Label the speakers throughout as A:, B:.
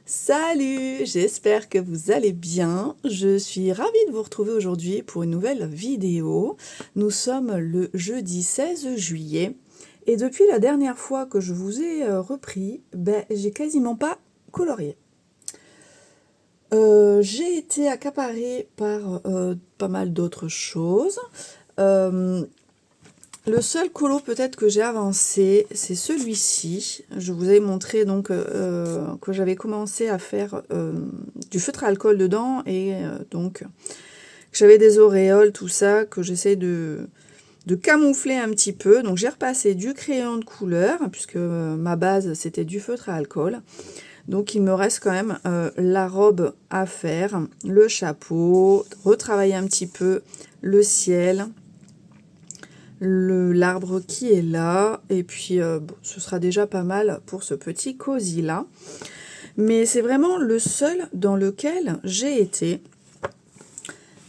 A: Salut, j'espère que vous allez bien. Je suis ravie de vous retrouver aujourd'hui pour une nouvelle vidéo. Nous sommes le jeudi 16 juillet et depuis la dernière fois que je vous ai repris, j'ai quasiment pas colorié. J'ai été accaparée par pas mal d'autres choses. Le seul colo peut-être que j'ai avancé, c'est celui-ci. Je vous avais montré donc que j'avais commencé à faire du feutre à alcool dedans et donc j'avais des auréoles, tout ça, que j'essaie de camoufler un petit peu. Donc j'ai repassé du crayon de couleur, puisque ma base c'était du feutre à alcool. Donc il me reste quand même la robe à faire, le chapeau, retravailler un petit peu le ciel, l'arbre qui est là, et puis ce sera déjà pas mal pour ce petit cosy là. Mais c'est vraiment le seul dans lequel j'ai été,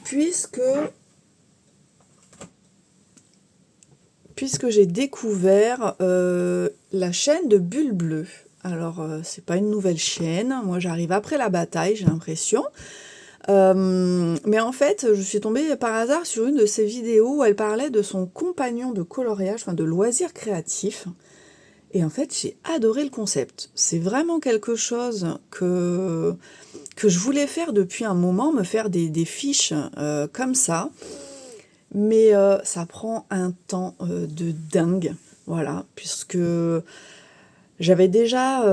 A: puisque j'ai découvert la chaîne de Bulle Bleue. Alors c'est pas une nouvelle chaîne, moi j'arrive après la bataille, j'ai l'impression. Mais en fait, je suis tombée par hasard sur une de ses vidéos où elle parlait de son compagnon de coloriage, enfin de loisirs créatifs. Et en fait, j'ai adoré le concept. C'est vraiment quelque chose que je voulais faire depuis un moment, me faire des fiches comme ça. Mais ça prend un temps de dingue, voilà, puisque j'avais déjà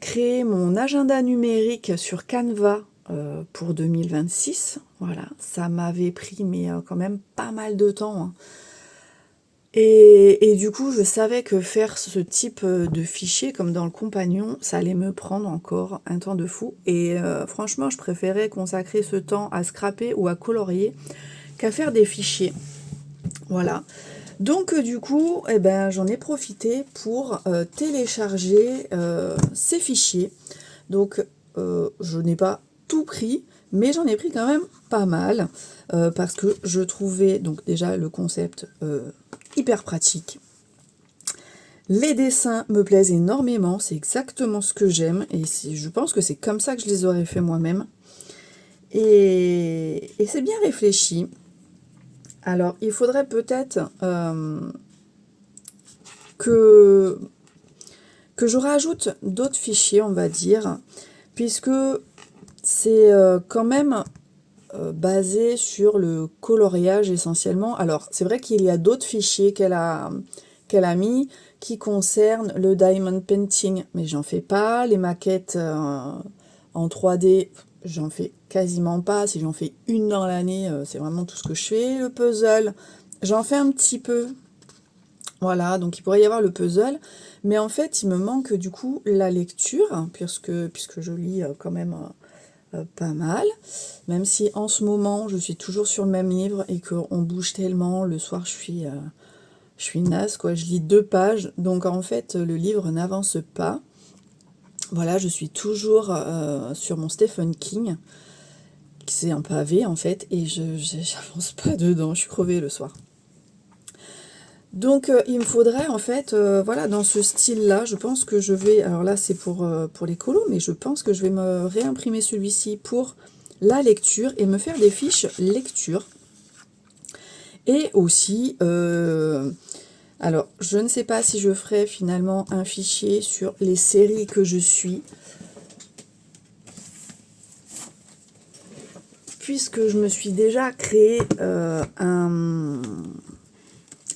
A: créé mon agenda numérique sur Canva pour 2026. Voilà, ça m'avait pris mais quand même pas mal de temps. Hein. Et du coup, je savais que faire ce type de fichier, comme dans le compagnon, ça allait me prendre encore un temps de fou. Et franchement, je préférais consacrer ce temps à scraper ou à colorier qu'à faire des fichiers. Voilà. Donc du coup, j'en ai profité pour télécharger ces fichiers. Donc je n'ai pas tout pris, mais j'en ai pris quand même pas mal parce que je trouvais donc déjà le concept hyper pratique. Les dessins me plaisent énormément, c'est exactement ce que j'aime et je pense que c'est comme ça que je les aurais fait moi-même. Et c'est bien réfléchi. Alors, il faudrait peut-être que je rajoute d'autres fichiers, on va dire, puisque c'est quand même basé sur le coloriage essentiellement. Alors, c'est vrai qu'il y a d'autres fichiers qu'elle a mis qui concernent le diamond painting, mais j'en fais pas. Les maquettes en 3D, j'en fais quasiment pas. Si j'en fais une dans l'année, c'est vraiment tout ce que je fais. Le puzzle, j'en fais un petit peu. Voilà, donc il pourrait y avoir le puzzle, mais en fait, il me manque du coup la lecture, puisque je lis quand même pas mal, même si en ce moment, je suis toujours sur le même livre et qu'on bouge tellement, le soir, je suis naze, quoi. Je lis 2 pages, donc en fait, le livre n'avance pas. Voilà, je suis toujours sur mon Stephen King, qui c'est un pavé en fait, et j'avance pas dedans, je suis crevée le soir. Donc il me faudrait en fait, voilà, dans ce style-là, je pense que je vais, alors là c'est pour les colos, mais je pense que je vais me réimprimer celui-ci pour la lecture et me faire des fiches lecture. Et aussi, alors je ne sais pas si je ferai finalement un fichier sur les séries que je suis, puisque je me suis déjà créé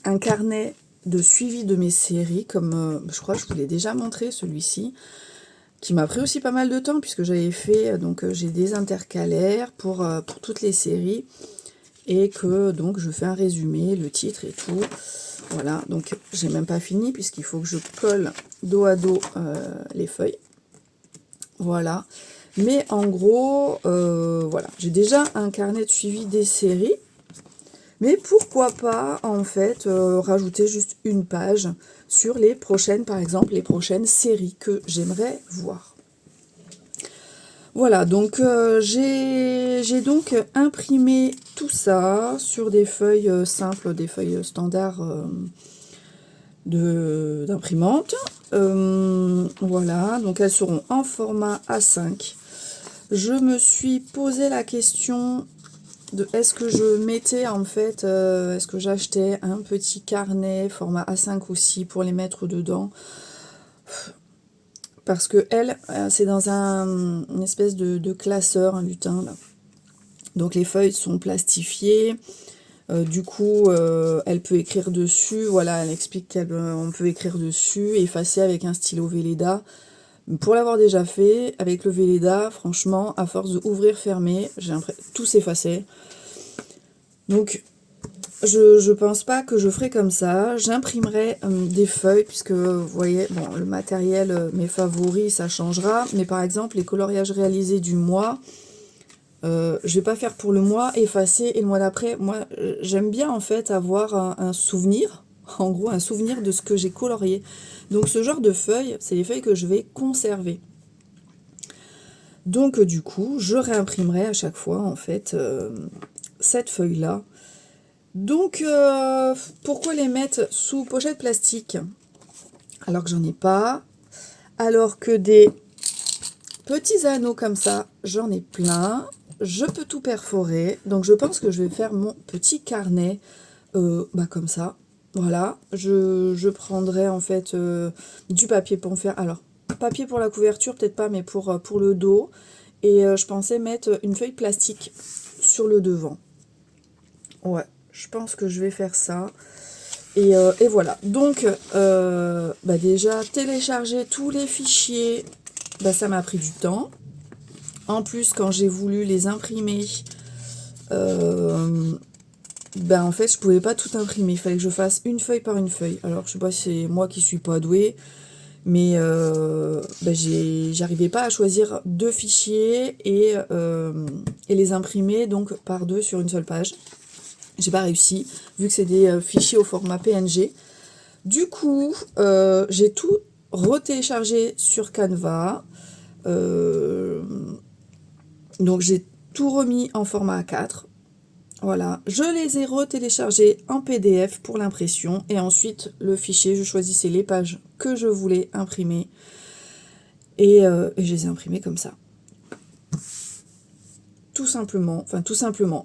A: un carnet de suivi de mes séries, comme je crois que je vous l'ai déjà montré celui-ci, qui m'a pris aussi pas mal de temps puisque j'avais fait, donc j'ai des intercalaires pour toutes les séries et que donc je fais un résumé, le titre et tout. Voilà, donc j'ai même pas fini puisqu'il faut que je colle dos à dos les feuilles. Voilà, mais en gros, voilà, j'ai déjà un carnet de suivi des séries. Mais pourquoi pas, en fait, rajouter juste une page sur les prochaines, par exemple, les prochaines séries que j'aimerais voir. Voilà, donc j'ai donc imprimé tout ça sur des feuilles simples, des feuilles standards d'imprimante. Voilà, donc elles seront en format A5. Je me suis posé la question de est-ce que je mettais en fait, est-ce que j'achetais un petit carnet format A5 aussi pour les mettre dedans. Parce que elle, c'est dans une espèce de classeur, un lutin là. Donc les feuilles sont plastifiées. Du coup, elle peut écrire dessus. Voilà, elle explique qu'on peut écrire dessus, effacer avec un stylo Velleda. Pour l'avoir déjà fait, avec le Velleda, franchement, à force de ouvrir, fermer, j'ai l'impression tout s'effaçait. Donc, je pense pas que je ferai comme ça. J'imprimerai des feuilles, puisque vous voyez, bon, le matériel, mes favoris, ça changera. Mais par exemple, les coloriages réalisés du mois, je vais pas faire pour le mois, effacer et le mois d'après. Moi, j'aime bien en fait avoir un souvenir, en gros un souvenir de ce que j'ai colorié. Donc ce genre de feuilles, c'est les feuilles que je vais conserver. Donc du coup, je réimprimerai à chaque fois en fait cette feuille-là. Donc pourquoi les mettre sous pochette plastique alors que j'en ai pas, alors que des petits anneaux comme ça, j'en ai plein. Je peux tout perforer. Donc je pense que je vais faire mon petit carnet comme ça. Voilà. Je prendrai en fait du papier pour me faire... Alors, papier pour la couverture, peut-être pas, mais pour le dos. Et je pensais mettre une feuille plastique sur le devant. Ouais, je pense que je vais faire ça. Et voilà. Donc, déjà, télécharger tous les fichiers, ça m'a pris du temps. En plus, quand j'ai voulu les imprimer, en fait, je pouvais pas tout imprimer. Il fallait que je fasse une feuille par une feuille. Alors, je sais pas si c'est moi qui suis pas douée, mais j'arrivais pas à choisir deux fichiers et les imprimer donc par deux sur une seule page. J'ai pas réussi, vu que c'est des fichiers au format PNG. Du coup, j'ai tout retéléchargé sur Canva. Donc j'ai tout remis en format A4. Voilà, je les ai retéléchargés en PDF pour l'impression. Et ensuite, le fichier, je choisissais les pages que je voulais imprimer. Et je les ai imprimées comme ça. Tout simplement,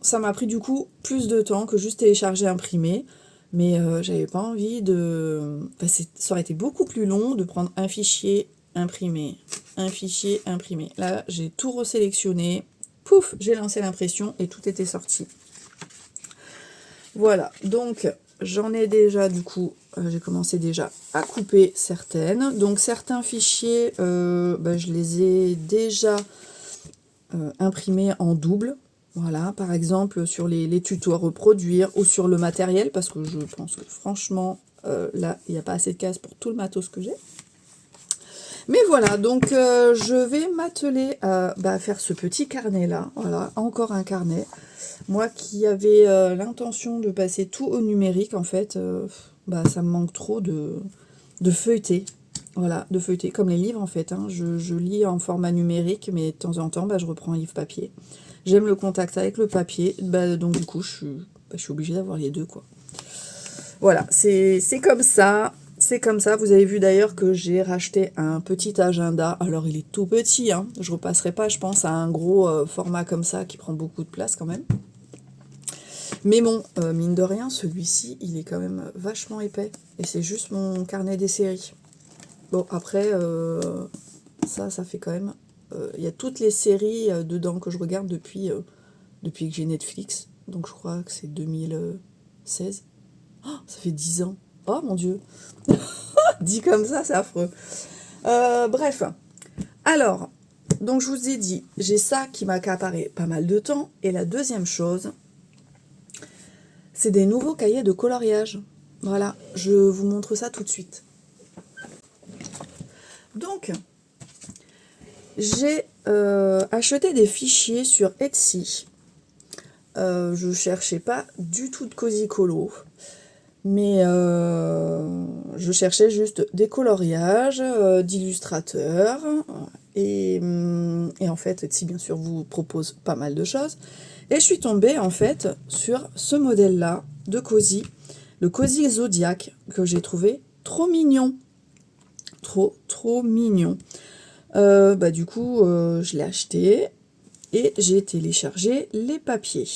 A: ça m'a pris du coup plus de temps que juste télécharger, imprimer. Mais j'avais pas envie de... ça aurait été beaucoup plus long de prendre un fichier, imprimer, un fichier, imprimer. Là, j'ai tout resélectionné. Pouf, j'ai lancé l'impression et tout était sorti. Voilà, donc j'en ai déjà du coup, j'ai commencé déjà à couper certaines. Donc certains fichiers, je les ai déjà imprimés en double. Voilà, par exemple sur les tutos à reproduire ou sur le matériel, parce que je pense que franchement, là, il n'y a pas assez de cases pour tout le matos que j'ai. Mais voilà, donc je vais m'atteler à faire ce petit carnet-là. Voilà, encore un carnet. Moi qui avais l'intention de passer tout au numérique, en fait, ça me manque trop de feuilleter. Voilà, de feuilleter, comme les livres en fait. Hein. Je lis en format numérique, mais de temps en temps, je reprends un livre papier. J'aime le contact avec le papier, donc du coup, je suis obligée d'avoir les deux, quoi. Voilà, c'est comme ça. C'est comme ça. Vous avez vu d'ailleurs que j'ai racheté un petit agenda. Alors, il est tout petit. Hein. Je repasserai pas, je pense, à un gros format comme ça qui prend beaucoup de place quand même. Mais bon, mine de rien, celui-ci, il est quand même vachement épais. Et c'est juste mon carnet des séries. Bon, après, ça fait quand même... Il y a toutes les séries dedans que je regarde depuis que j'ai Netflix. Donc, je crois que c'est 2016. Oh, ça fait 10 ans. Oh, mon Dieu. Dit comme ça, c'est affreux. Bref. Alors, donc je vous ai dit, j'ai ça qui m'a accaparé pas mal de temps. Et la deuxième chose, c'est des nouveaux cahiers de coloriage. Voilà, je vous montre ça tout de suite. Donc, j'ai acheté des fichiers sur Etsy. Je cherchais pas du tout de cosy colo. Mais je cherchais juste des coloriages, d'illustrateurs. et en fait, Etsy, bien sûr, vous propose pas mal de choses. Et je suis tombée, en fait, sur ce modèle-là de Cozy, le Cozy Zodiac, que j'ai trouvé trop mignon. Trop mignon. Du coup, je l'ai acheté et j'ai téléchargé les papiers.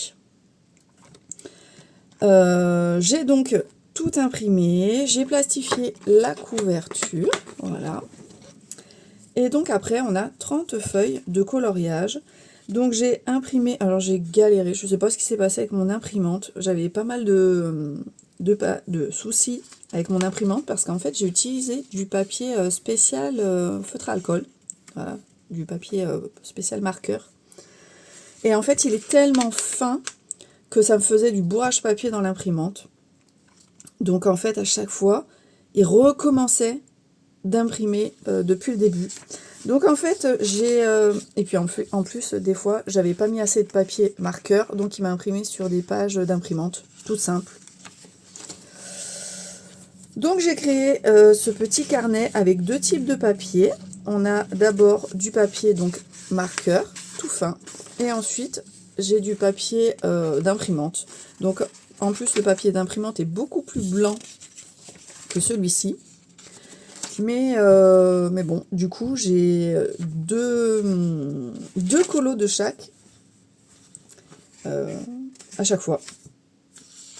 A: J'ai donc tout imprimé, j'ai plastifié la couverture, voilà. Et donc après, on a 30 feuilles de coloriage. Donc j'ai imprimé, alors j'ai galéré, je ne sais pas ce qui s'est passé avec mon imprimante. J'avais pas mal de soucis avec mon imprimante parce qu'en fait j'ai utilisé du papier spécial feutre à alcool. Voilà, du papier spécial marqueur. Et en fait il est tellement fin que ça me faisait du bourrage papier dans l'imprimante. Donc en fait à chaque fois, il recommençait d'imprimer depuis le début. Donc en fait j'ai et puis en plus des fois j'avais pas mis assez de papier marqueur, donc il m'a imprimé sur des pages d'imprimante toutes simples. Donc j'ai créé ce petit carnet avec deux types de papier. On a d'abord du papier donc marqueur tout fin et ensuite j'ai du papier d'imprimante. Donc en plus le papier d'imprimante est beaucoup plus blanc que celui-ci. Mais bon, du coup, j'ai deux colos de chaque à chaque fois.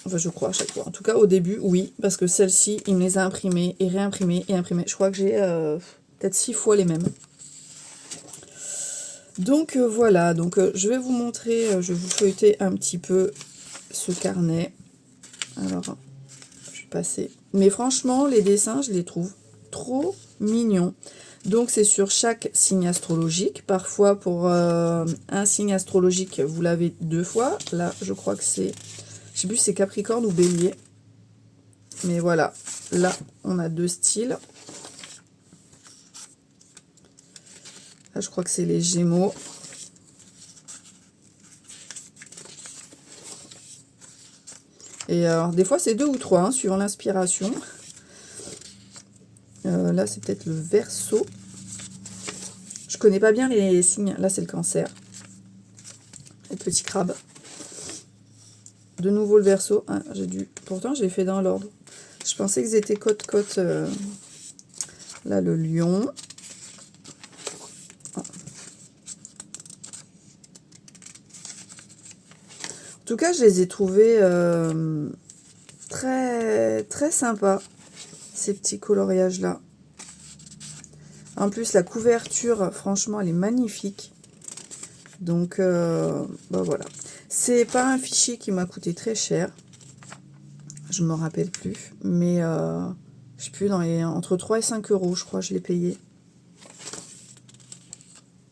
A: Enfin, je crois à chaque fois. En tout cas, au début, oui, parce que celle-ci, il me les a imprimées et réimprimées et imprimées. Je crois que j'ai peut-être 6 fois les mêmes. Donc voilà, donc je vais vous montrer, je vais vous feuilleter un petit peu ce carnet. Alors, je vais passer. Mais franchement, les dessins, je les trouve trop mignon. Donc c'est sur chaque signe astrologique. Parfois pour un signe astrologique vous l'avez 2 fois. Là je crois que c'est, je sais plus si c'est Capricorne ou Bélier. Mais voilà, là on a 2 styles. Là je crois que c'est les Gémeaux. Et alors des fois c'est 2 ou 3 hein, suivant l'inspiration. Là c'est peut-être le Verseau. Je connais pas bien les signes. Là c'est le Cancer. Le petit crabe. De nouveau le Verseau. Ah, pourtant j'ai fait dans l'ordre. Je pensais qu'ils étaient côte-côte. Là le Lion. Ah. En tout cas je les ai trouvés très très sympas, ces petits coloriages là. En plus la couverture franchement elle est magnifique. Donc voilà. C'est pas un fichier qui m'a coûté très cher. Je me rappelle plus. Mais je sais plus, entre 3 et 5 euros je crois je l'ai payé.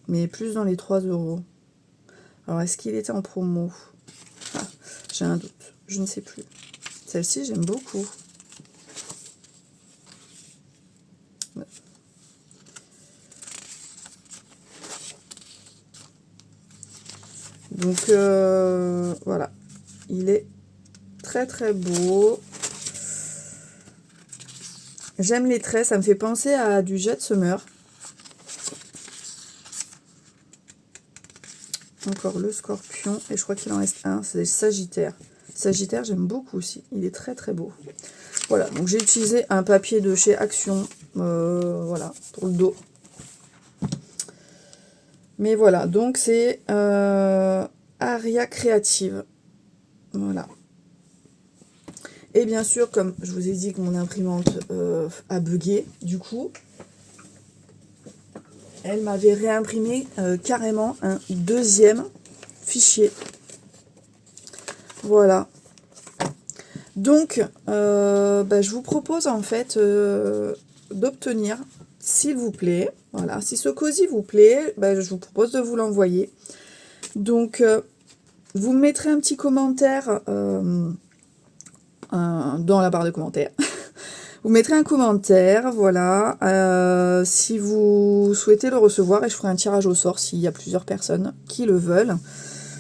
A: Mais plus dans les 3 euros. Alors est-ce qu'il était en promo? Ah, j'ai un doute. Je ne sais plus. Celle-ci j'aime beaucoup. Ouais. Donc voilà, il est très très beau. J'aime les traits, ça me fait penser à du Jet Summer. Encore le Scorpion, et je crois qu'il en reste un, c'est Sagittaire. Sagittaire, j'aime beaucoup aussi, il est très très beau. Voilà, donc j'ai utilisé un papier de chez Action, voilà, pour le dos. Mais voilà, donc c'est Aria Créative. Voilà. Et bien sûr, comme je vous ai dit que mon imprimante a bugué, du coup, elle m'avait réimprimé carrément un deuxième fichier. Voilà. Donc, je vous propose en fait d'obtenir, s'il vous plaît, voilà, si ce cosy vous plaît, je vous propose de vous l'envoyer. Donc, vous me mettrez un petit commentaire dans la barre de commentaires. Vous mettrez un commentaire, voilà, si vous souhaitez le recevoir, et je ferai un tirage au sort s'il y a plusieurs personnes qui le veulent.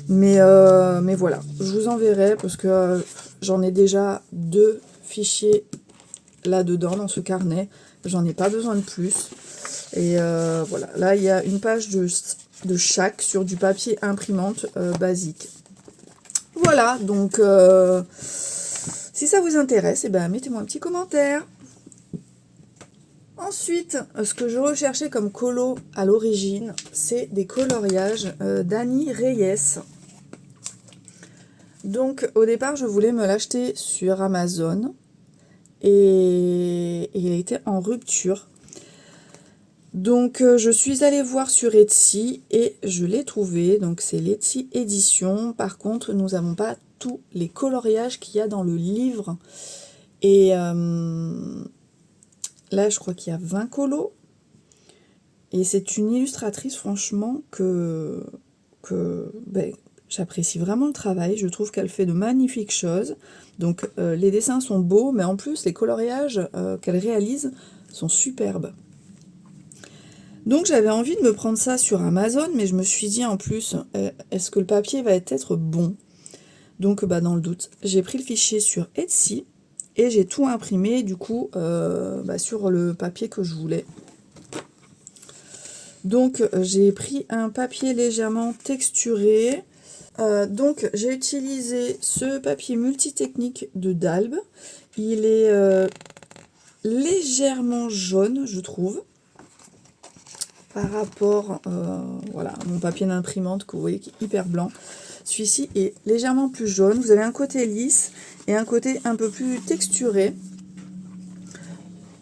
A: Mais voilà, je vous enverrai parce que j'en ai déjà 2 fichiers là-dedans, dans ce carnet. J'en ai pas besoin de plus. Et voilà, là il y a une page de chaque sur du papier imprimante basique. Voilà, donc si ça vous intéresse, eh ben, mettez-moi un petit commentaire. Ensuite, ce que je recherchais comme colo à l'origine, c'est des coloriages d'Annie Reyes. Donc au départ, je voulais me l'acheter sur Amazon et il était en rupture. Donc je suis allée voir sur Etsy et je l'ai trouvé. Donc c'est l'Etsy édition. Par contre, nous n'avons pas tous les coloriages qu'il y a dans le livre. Et là, je crois qu'il y a 20 colos. Et c'est une illustratrice, franchement, que j'apprécie vraiment le travail. Je trouve qu'elle fait de magnifiques choses. Donc les dessins sont beaux, mais en plus, les coloriages qu'elle réalise sont superbes. Donc j'avais envie de me prendre ça sur Amazon, mais je me suis dit en plus, est-ce que le papier va être bon? Donc dans le doute, j'ai pris le fichier sur Etsy et j'ai tout imprimé du coup sur le papier que je voulais. Donc j'ai pris un papier légèrement texturé. Donc j'ai utilisé ce papier multitechnique de Dalb. Il est légèrement jaune, je trouve, par rapport à mon papier d'imprimante que vous voyez qui est hyper blanc. Celui-ci est légèrement plus jaune. Vous avez un côté lisse et un côté un peu plus texturé.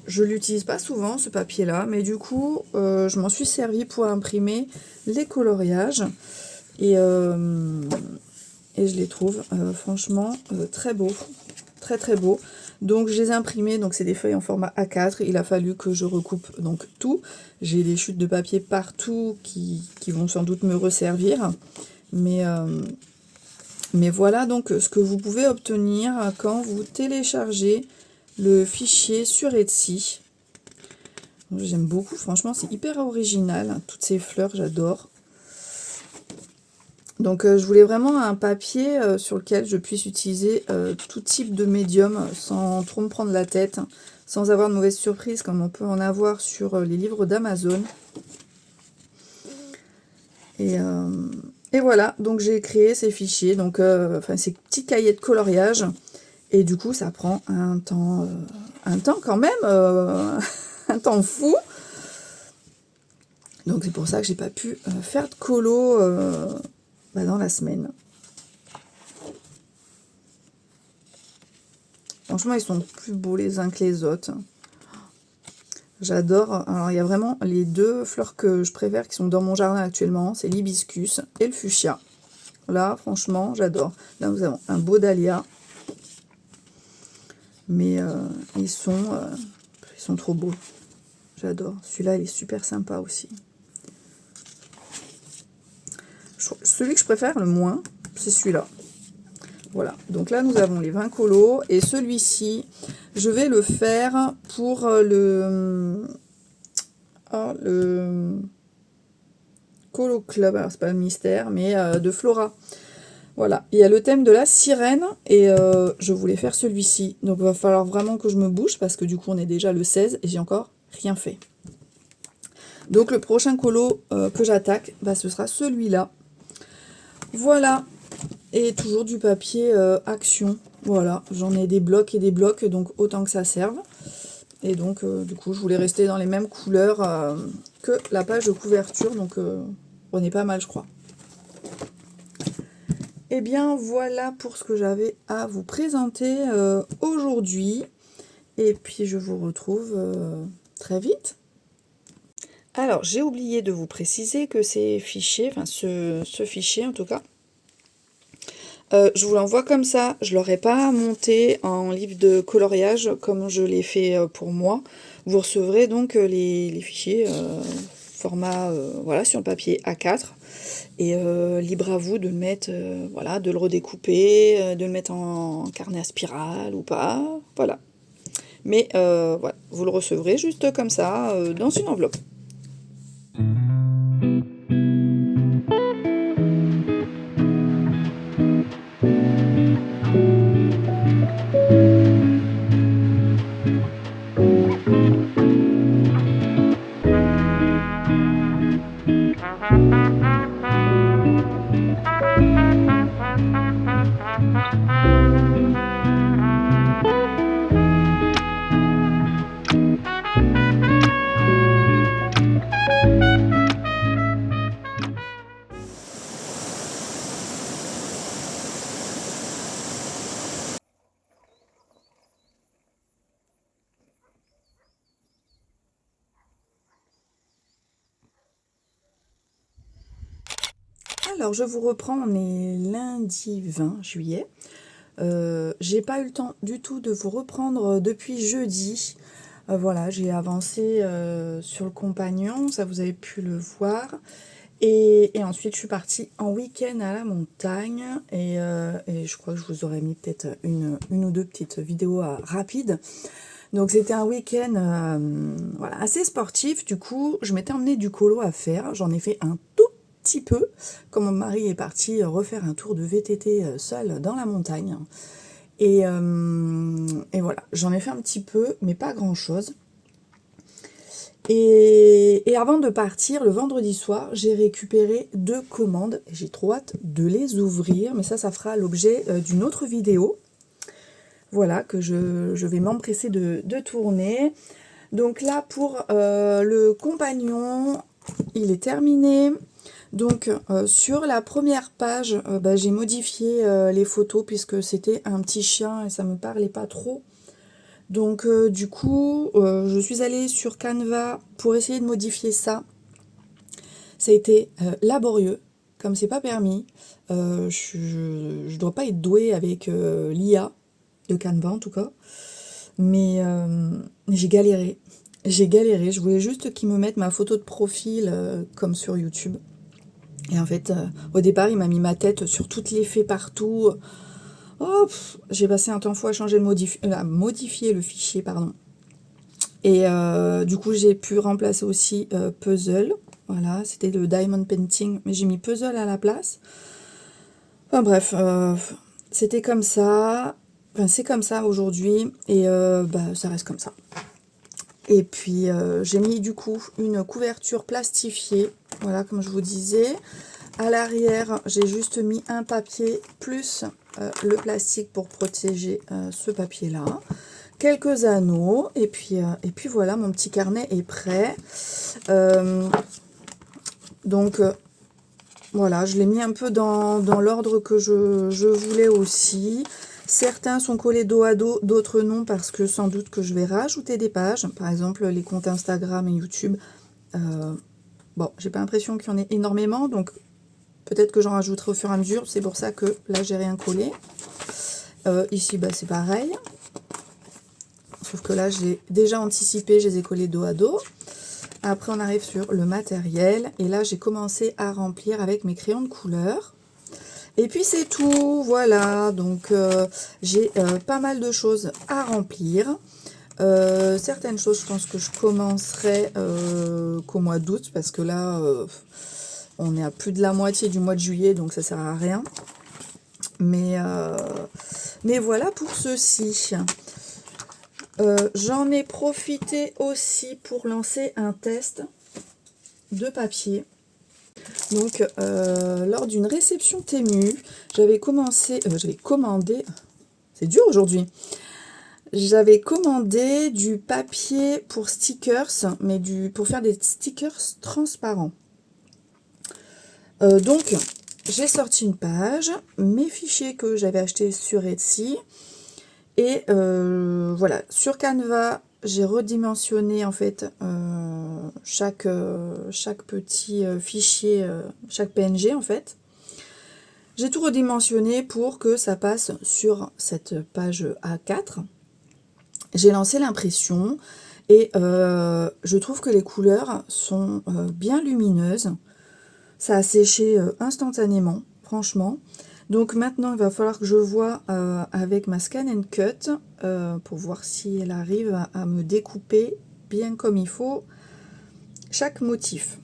A: Je l'utilise pas souvent ce papier là, mais du coup je m'en suis servi pour imprimer les coloriages et je les trouve franchement très beaux, très très beaux. Donc je les ai imprimés, donc c'est des feuilles en format A4. Il a fallu que je recoupe donc tout. J'ai des chutes de papier partout qui vont sans doute me resservir, mais voilà donc ce que vous pouvez obtenir quand vous téléchargez le fichier sur Etsy. J'aime beaucoup, franchement c'est hyper original, toutes ces fleurs j'adore. Donc je voulais vraiment un papier sur lequel je puisse utiliser tout type de médium sans trop me prendre la tête, sans avoir de mauvaises surprises comme on peut en avoir sur les livres d'Amazon. Et voilà, donc j'ai créé ces fichiers, donc ces petits cahiers de coloriage. Et du coup, ça prend un temps quand même, un temps fou. Donc c'est pour ça que j'ai pas pu faire de colo dans la semaine. Franchement, ils sont plus beaux les uns que les autres. J'adore. Alors, il y a vraiment les deux fleurs que je préfère qui sont dans mon jardin actuellement. C'est l'hibiscus et le fuchsia. Là, franchement, j'adore. Là, nous avons un beau dahlia. Mais ils sont trop beaux. J'adore. Celui-là, il est super sympa aussi. Celui que je préfère le moins, c'est celui-là. Voilà. Donc là, nous avons les 20 colos. Et celui-ci, je vais le faire pour le Colo Club. Alors, c'est pas le mystère, mais de Flora. Voilà, il y a le thème de la sirène et je voulais faire celui-ci. Donc il va falloir vraiment que je me bouge parce que du coup on est déjà le 16 et j'ai encore rien fait. Donc le prochain colo que j'attaque, ce sera celui-là. Voilà, et toujours du papier Action. Voilà, j'en ai des blocs et des blocs, donc autant que ça serve. Et donc du coup je voulais rester dans les mêmes couleurs que la page de couverture, donc on est pas mal je crois. Et bien voilà pour ce que j'avais à vous présenter aujourd'hui. Et puis je vous retrouve très vite. Alors j'ai oublié de vous préciser que ces fichiers, enfin ce fichier en tout cas, je vous l'envoie comme ça. Je ne l'aurai pas monté en livre de coloriage comme je l'ai fait pour moi. Vous recevrez donc les fichiers format sur le papier A4. Et libre à vous de le mettre, de le redécouper, de le mettre en carnet à spirale ou pas, voilà. Mais vous le recevrez juste comme ça, dans une enveloppe. Alors, je vous reprends, on est lundi 20 juillet. J'ai pas eu le temps du tout de vous reprendre depuis jeudi. Voilà, j'ai avancé sur le compagnon, ça vous avez pu le voir. Et ensuite, je suis partie en week-end à la montagne. Et je crois que je vous aurais mis peut-être une ou deux petites vidéos rapides. Donc, c'était un week-end voilà, assez sportif. Du coup, je m'étais emmenée du colo à faire. J'en ai fait un tout petit peu, quand mon mari est parti refaire un tour de VTT seul dans la montagne. Et voilà, j'en ai fait un petit peu, mais pas grand-chose. Et avant de partir, le vendredi soir, j'ai récupéré 2 commandes. J'ai trop hâte de les ouvrir, mais ça fera l'objet d'une autre vidéo. Voilà, que je vais m'empresser de tourner. Donc là, pour le compagnon, il est terminé. Donc sur la première page, j'ai modifié les photos puisque c'était un petit chien et ça me parlait pas trop. Donc du coup, je suis allée sur Canva pour essayer de modifier ça. Ça a été laborieux, comme c'est pas permis. Je dois pas être douée avec l'IA de Canva en tout cas. Mais j'ai galéré. Je voulais juste qu'ils me mettent ma photo de profil comme sur YouTube. Et en fait, au départ, il m'a mis ma tête sur toutes les faits partout. Oh, j'ai passé un temps fou à changer à modifier le fichier, pardon. Et du coup, j'ai pu remplacer aussi Puzzle. Voilà, c'était le Diamond Painting, mais j'ai mis Puzzle à la place. Enfin bref, c'était comme ça. Enfin, c'est comme ça aujourd'hui. Et ça reste comme ça. Et puis, j'ai mis du coup une couverture plastifiée. Voilà, comme je vous disais. À l'arrière, j'ai juste mis un papier plus le plastique pour protéger ce papier-là. Quelques anneaux. Et puis voilà, mon petit carnet est prêt. Donc, voilà, je l'ai mis un peu dans l'ordre que je voulais aussi. Certains sont collés dos à dos, d'autres non, parce que sans doute que je vais rajouter des pages. Par exemple, les comptes Instagram et YouTube. Bon, j'ai pas l'impression qu'il y en ait énormément, donc peut-être que j'en rajouterai au fur et à mesure. C'est pour ça que là, j'ai rien collé. Ici, c'est pareil. Sauf que là, j'ai déjà anticipé, je les ai collés dos à dos. Après, on arrive sur le matériel. Et là, j'ai commencé à remplir avec mes crayons de couleur. Et puis, c'est tout. Voilà. Donc, j'ai pas mal de choses à remplir. Certaines choses, je pense que je commencerai qu'au mois d'août. Parce que là, on est à plus de la moitié du mois de juillet. Donc, ça sert à rien. Mais voilà pour ceci. J'en ai profité aussi pour lancer un test de papier. Donc, lors d'une réception Temu, j'avais commandé, c'est dur aujourd'hui, j'avais commandé du papier pour stickers, mais pour faire des stickers transparents. Donc, j'ai sorti une page, mes fichiers que j'avais achetés sur Etsy. Et voilà, sur Canva, j'ai redimensionné en fait chaque petit fichier, chaque PNG en fait. J'ai tout redimensionné pour que ça passe sur cette page A4. J'ai lancé l'impression et je trouve que les couleurs sont bien lumineuses. Ça a séché instantanément, franchement. Donc maintenant, il va falloir que je vois avec ma Scan and Cut pour voir si elle arrive à me découper bien comme il faut chaque motif.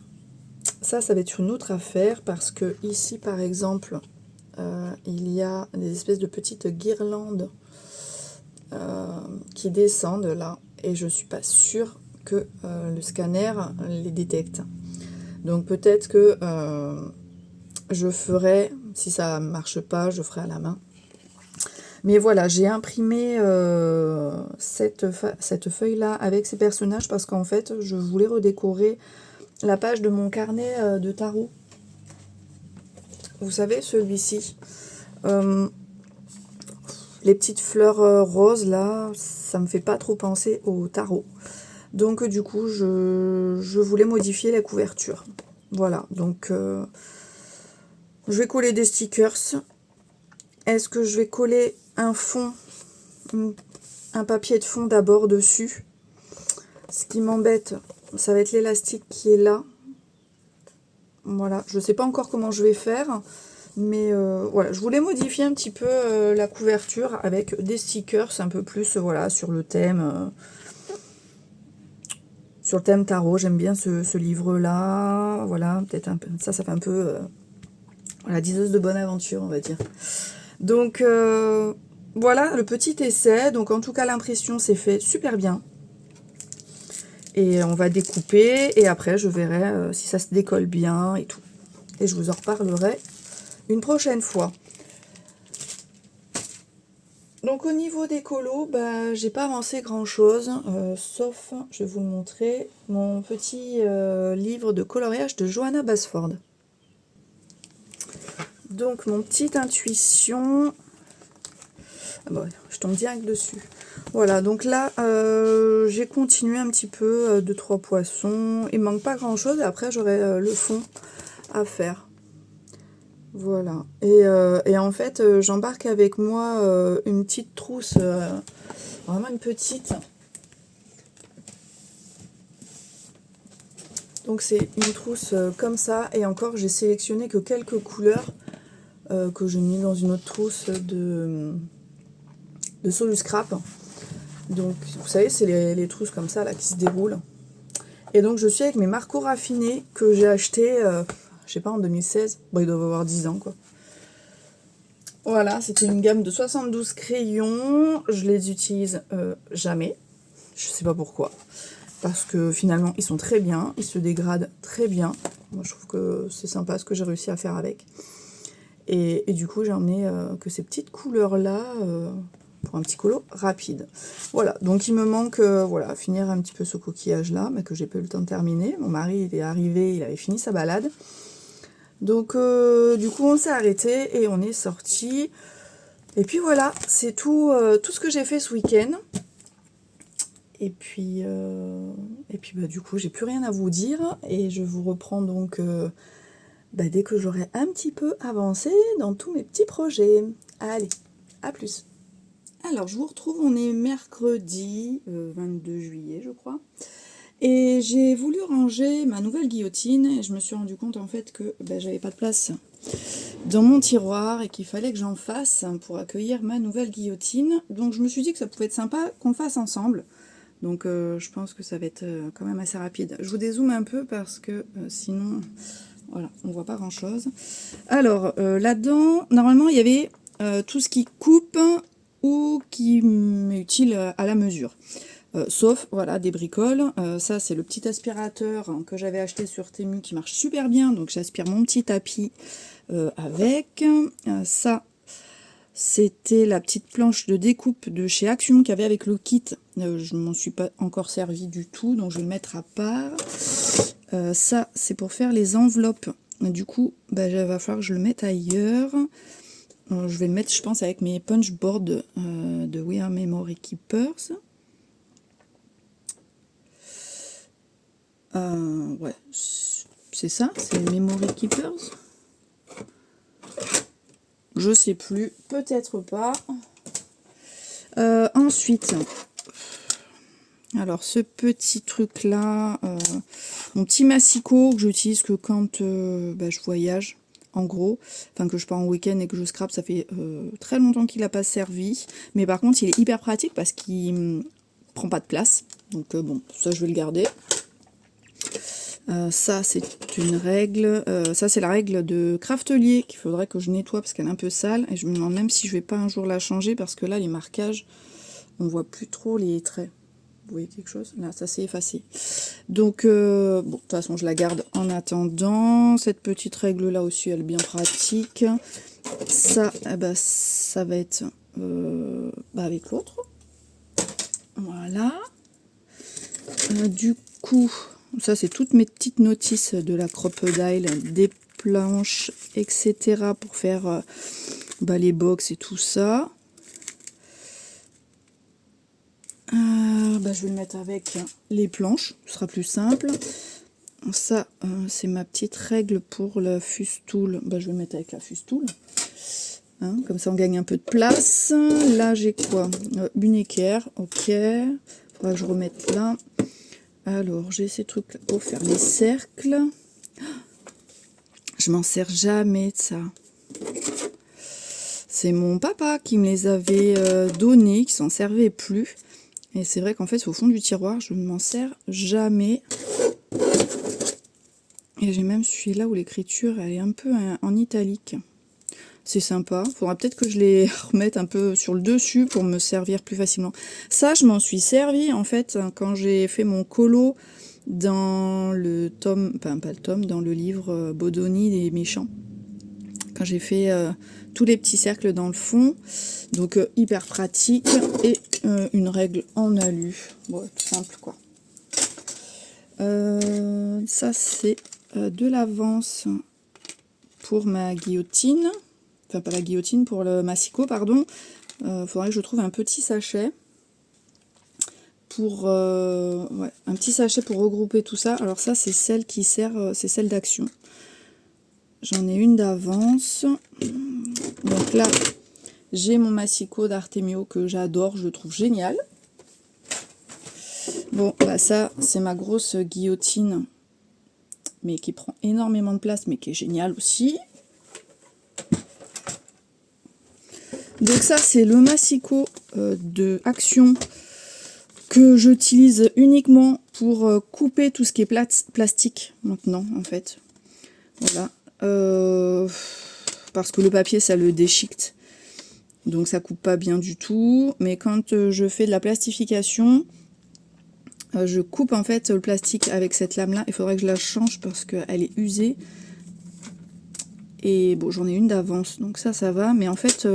A: Ça va être une autre affaire parce que ici, par exemple, il y a des espèces de petites guirlandes qui descendent là et je suis pas sûre que le scanner les détecte. Donc peut-être que je ferai, si ça marche pas, je ferai à la main. Mais voilà, j'ai imprimé cette feuille-là avec ces personnages parce qu'en fait, je voulais redécorer la page de mon carnet de tarot. Vous savez, celui-ci. Euh, les petites fleurs roses, là, ça me fait pas trop penser au tarot. Donc, du coup, je voulais modifier la couverture. Voilà, donc je vais coller des stickers. Est-ce que je vais coller un fond, un papier de fond d'abord dessus? Ce qui m'embête, ça va être l'élastique qui est là. Voilà, je ne sais pas encore comment je vais faire, mais voilà, je voulais modifier un petit peu la couverture avec des stickers un peu plus voilà, sur le thème tarot. J'aime bien ce livre-là. Voilà, peut-être un peu, ça fait un peu voilà, diseuse de bonne aventure, on va dire. Donc voilà le petit essai. Donc en tout cas, l'impression s'est fait super bien. Et on va découper et après je verrai si ça se décolle bien et tout. Et je vous en reparlerai une prochaine fois. Donc au niveau des colos, bah, j'ai pas avancé grand chose, sauf, je vais vous le montrer, mon petit livre de coloriage de Johanna Basford. Donc mon petite intuition, ah bah, je tombe direct dessus. Voilà, donc là, j'ai continué un petit peu 2-3 poissons. Il manque pas grand chose et après j'aurai le fond à faire. Voilà. Et en fait, j'embarque avec moi une petite trousse, vraiment une petite. Donc c'est une trousse comme ça. Et encore, j'ai sélectionné que quelques couleurs que j'ai mis dans une autre trousse de Solu Scrap. Donc, vous savez, c'est les trousses comme ça là qui se déroulent. Et donc, je suis avec mes marcos raffinés que j'ai achetés, je sais pas, en 2016. Bon, ils doivent avoir 10 ans, quoi. Voilà, c'était une gamme de 72 crayons. Je les utilise jamais. Je sais pas pourquoi. Parce que finalement, ils sont très bien. Ils se dégradent très bien. Moi, je trouve que c'est sympa ce que j'ai réussi à faire avec. Et du coup, j'ai emmené que ces petites couleurs-là pour un petit colo rapide. Voilà, donc il me manque voilà, finir un petit peu ce coquillage-là, mais que j'ai pas eu le temps de terminer. Mon mari, il est arrivé, il avait fini sa balade. Donc, du coup, on s'est arrêté et on est sorti. Et puis voilà, c'est tout, tout ce que j'ai fait ce week-end. Et puis bah, du coup, j'ai plus rien à vous dire. Et je vous reprends donc bah, dès que j'aurai un petit peu avancé dans tous mes petits projets. Allez, à plus. Alors, je vous retrouve, on est mercredi 22 juillet, je crois. Et j'ai voulu ranger ma nouvelle guillotine et je me suis rendu compte en fait que ben, j'avais pas de place dans mon tiroir et qu'il fallait que j'en fasse pour accueillir ma nouvelle guillotine. Donc je me suis dit que ça pouvait être sympa qu'on fasse ensemble. Donc je pense que ça va être quand même assez rapide. Je vous dézoome un peu parce que sinon, voilà, on voit pas grand chose. Alors là-dedans, normalement il y avait tout ce qui coupe ou qui m'est utile à la mesure. Sauf, voilà, des bricoles. Ça, c'est le petit aspirateur que j'avais acheté sur Temu qui marche super bien. Donc, j'aspire mon petit tapis avec. Ça, c'était la petite planche de découpe de chez Action qu'il y avait avec le kit. Je ne m'en suis pas encore servi du tout, donc je vais le mettre à part. Ça, c'est pour faire les enveloppes. Du coup, bah, il va falloir que je le mette ailleurs. Je vais le mettre, je pense, avec mes punch boards de We Are Memory Keepers. Ouais, c'est ça, c'est Memory Keepers. Je sais plus, peut-être pas. Ensuite, alors ce petit truc là, mon petit massicot que j'utilise que quand bah, je voyage, en gros, enfin que je pars en week-end et que je scrape, ça fait très longtemps qu'il n'a pas servi. Mais par contre, il est hyper pratique parce qu'il prend pas de place. Donc bon, ça je vais le garder. Ça c'est une règle, ça c'est la règle de Craftelier qu'il faudrait que je nettoie parce qu'elle est un peu sale et je me demande même si je vais pas un jour la changer parce que là les marquages, on voit plus trop les traits. Vous voyez quelque chose? Là ça s'est effacé. Donc bon, de toute façon je la garde en attendant. Cette petite règle là aussi elle est bien pratique. Ça, eh ben, ça va être avec l'autre. Voilà. Du coup, ça c'est toutes mes petites notices de la Crocodile, des planches, etc. pour faire les box et tout ça. Je vais le mettre avec les planches, ce sera plus simple. Ça, c'est ma petite règle pour la fustool. Je vais le mettre avec la fustool. Hein, comme ça, on gagne un peu de place. Là, j'ai quoi? Une équerre, ok. Faudra que je remette là. Alors, j'ai ces trucs pour faire les cercles. Je m'en sers jamais de ça. C'est mon papa qui me les avait donnés, qui s'en servait plus. Et c'est vrai qu'en fait, au fond du tiroir, je ne m'en sers jamais. Et j'ai même celui-là où l'écriture elle est un peu en italique. C'est sympa. Faudra peut-être que je les remette un peu sur le dessus pour me servir plus facilement. Ça, je m'en suis servi en fait quand j'ai fait mon colo dans le tome, enfin pas le tome, dans le livre Bodoni des méchants. Quand j'ai fait tous les petits cercles dans le fond. Donc hyper pratique. Et une règle en alu. Bon, tout simple quoi. Ça c'est de l'avance pour ma guillotine. Enfin pas la guillotine, pour le massicot, pardon. Faudrait que je trouve un petit sachet. Pour un petit sachet pour regrouper tout ça. Alors ça c'est celle qui sert, c'est celle d'action. J'en ai une d'avance. Donc là, j'ai mon massicot d'Artemio que j'adore, je le trouve génial. Bon, ça, c'est ma grosse guillotine, mais qui prend énormément de place, mais qui est géniale aussi. Donc ça, c'est le massicot de Action que j'utilise uniquement pour couper tout ce qui est plastique maintenant, en fait. Voilà. Parce que le papier ça le déchiquette, donc ça coupe pas bien du tout. Mais quand je fais de la plastification, je coupe en fait le plastique avec cette lame là. Il faudrait que je la change parce qu'elle est usée. Et bon, j'en ai une d'avance, donc ça va. Mais en fait,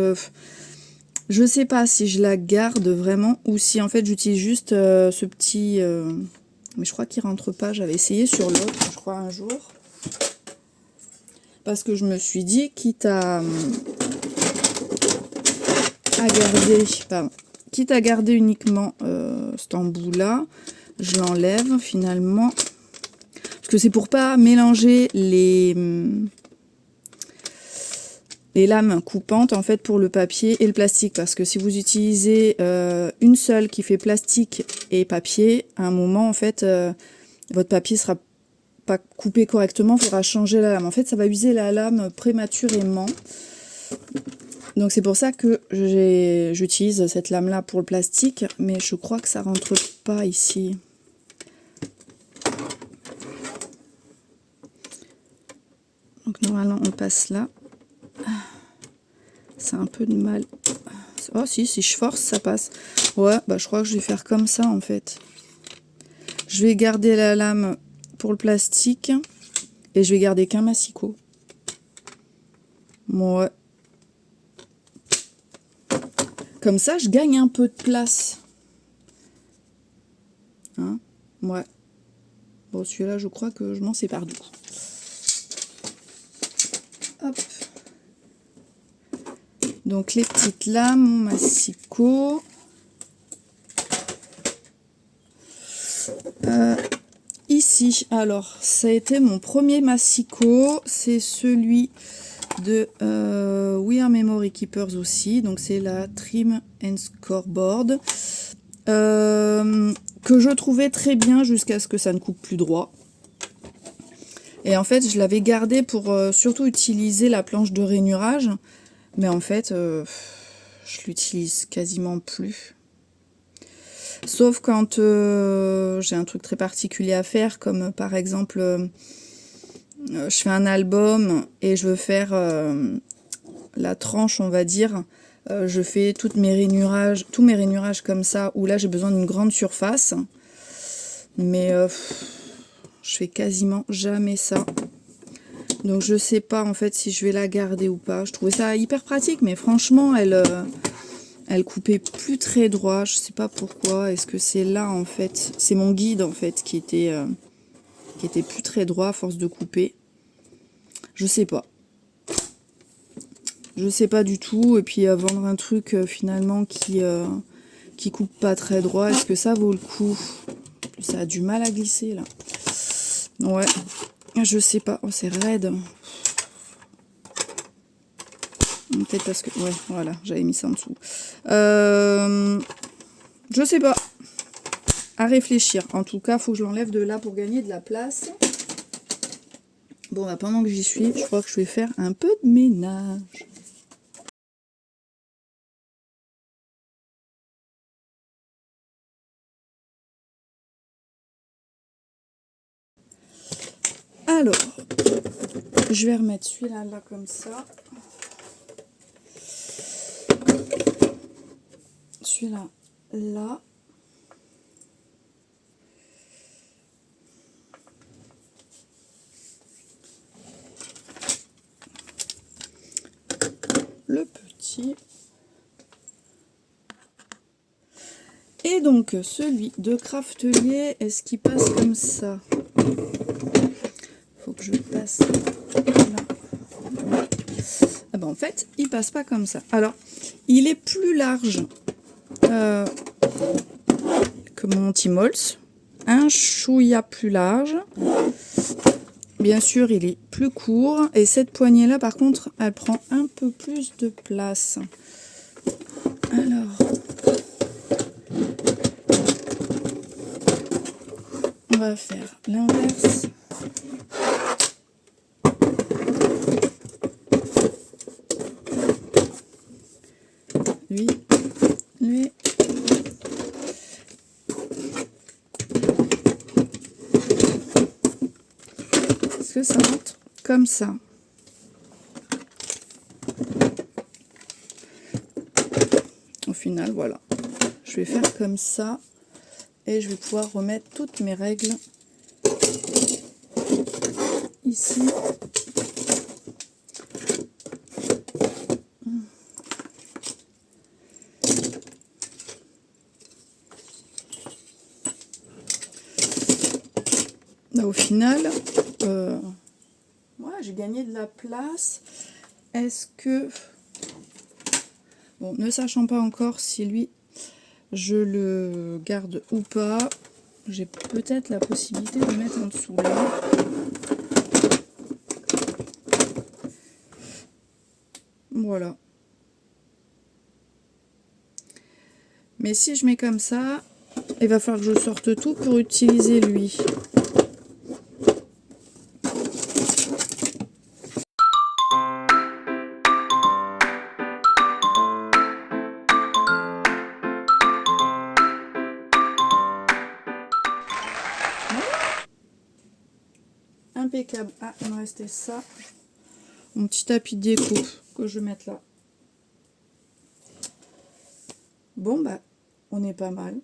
A: je sais pas si je la garde vraiment ou si en fait j'utilise juste ce petit. Mais je crois qu'il rentre pas. J'avais essayé sur l'autre, je crois un jour. Parce que je me suis dit, quitte à garder uniquement cet embout-là, je l'enlève finalement. Parce que c'est pour pas mélanger les lames coupantes en fait pour le papier et le plastique. Parce que si vous utilisez une seule qui fait plastique et papier, à un moment en fait, votre papier sera pas coupé correctement, il faudra changer la lame. En fait, ça va user la lame prématurément. Donc c'est pour ça que j'utilise cette lame-là pour le plastique, mais je crois que ça rentre pas ici. Donc normalement, on passe là. C'est un peu de mal. Oh si je force, ça passe. Ouais, je crois que je vais faire comme ça en fait. Je vais garder la lame pour le plastique et je vais garder qu'un massicot. Ouais. Comme ça, je gagne un peu de place. Hein? Ouais. Bon, celui-là, je crois que je m'en sépare du coup. Hop. Donc, les petites lames, mon massicot. Ici, alors, ça a été mon premier massicot. C'est celui de We Are Memory Keepers aussi. Donc, c'est la Trim and Scoreboard. Que je trouvais très bien jusqu'à ce que ça ne coupe plus droit. Et en fait, je l'avais gardé pour surtout utiliser la planche de rainurage. Mais en fait, je l'utilise quasiment plus. Sauf quand j'ai un truc très particulier à faire, comme par exemple, je fais un album et je veux faire la tranche, on va dire. Je fais tous mes rainurages comme ça, où là j'ai besoin d'une grande surface. Mais je fais quasiment jamais ça. Donc je sais pas en fait si je vais la garder ou pas. Je trouvais ça hyper pratique, mais franchement, elle elle coupait plus très droit, je sais pas pourquoi. Est-ce que c'est là en fait, c'est mon guide en fait qui était plus très droit à force de couper. Je sais pas. Je sais pas du tout. Et puis vendre un truc finalement qui coupe pas très droit, est-ce que ça vaut le coup? Ça a du mal à glisser là. Ouais, je sais pas. Oh, c'est raide. Peut-être parce que... Ouais, voilà, j'avais mis ça en dessous. Je sais pas. À réfléchir. En tout cas, faut que je l'enlève de là pour gagner de la place. Bon, bah, pendant que j'y suis, je crois que je vais faire un peu de ménage. Alors, je vais remettre celui-là là comme ça. Celui-là là. Le petit. Et donc, celui de Craftelier, est-ce qu'il passe comme ça? Faut que je passe là. Ah ben, en fait, il passe pas comme ça. Alors, il est plus large que mon Timols. Un chouïa plus large. Bien sûr, il est plus court. Et cette poignée-là, par contre, elle prend un peu plus de place. Alors, on va faire l'inverse. Lui. Est-ce que ça rentre comme ça? Au final, voilà. Je vais faire comme ça. Et je vais pouvoir remettre toutes mes règles ici. Là, au final, ouais, j'ai gagné de la place. Est-ce que... Bon, ne sachant pas encore si lui, je le garde ou pas, j'ai peut-être la possibilité de le mettre en dessous là. Voilà. Mais si je mets comme ça, il va falloir que je sorte tout pour utiliser lui. Impeccable. Ah, il me restait ça. Mon petit tapis de découpe que je vais mettre là. Bon, bah, on est pas mal.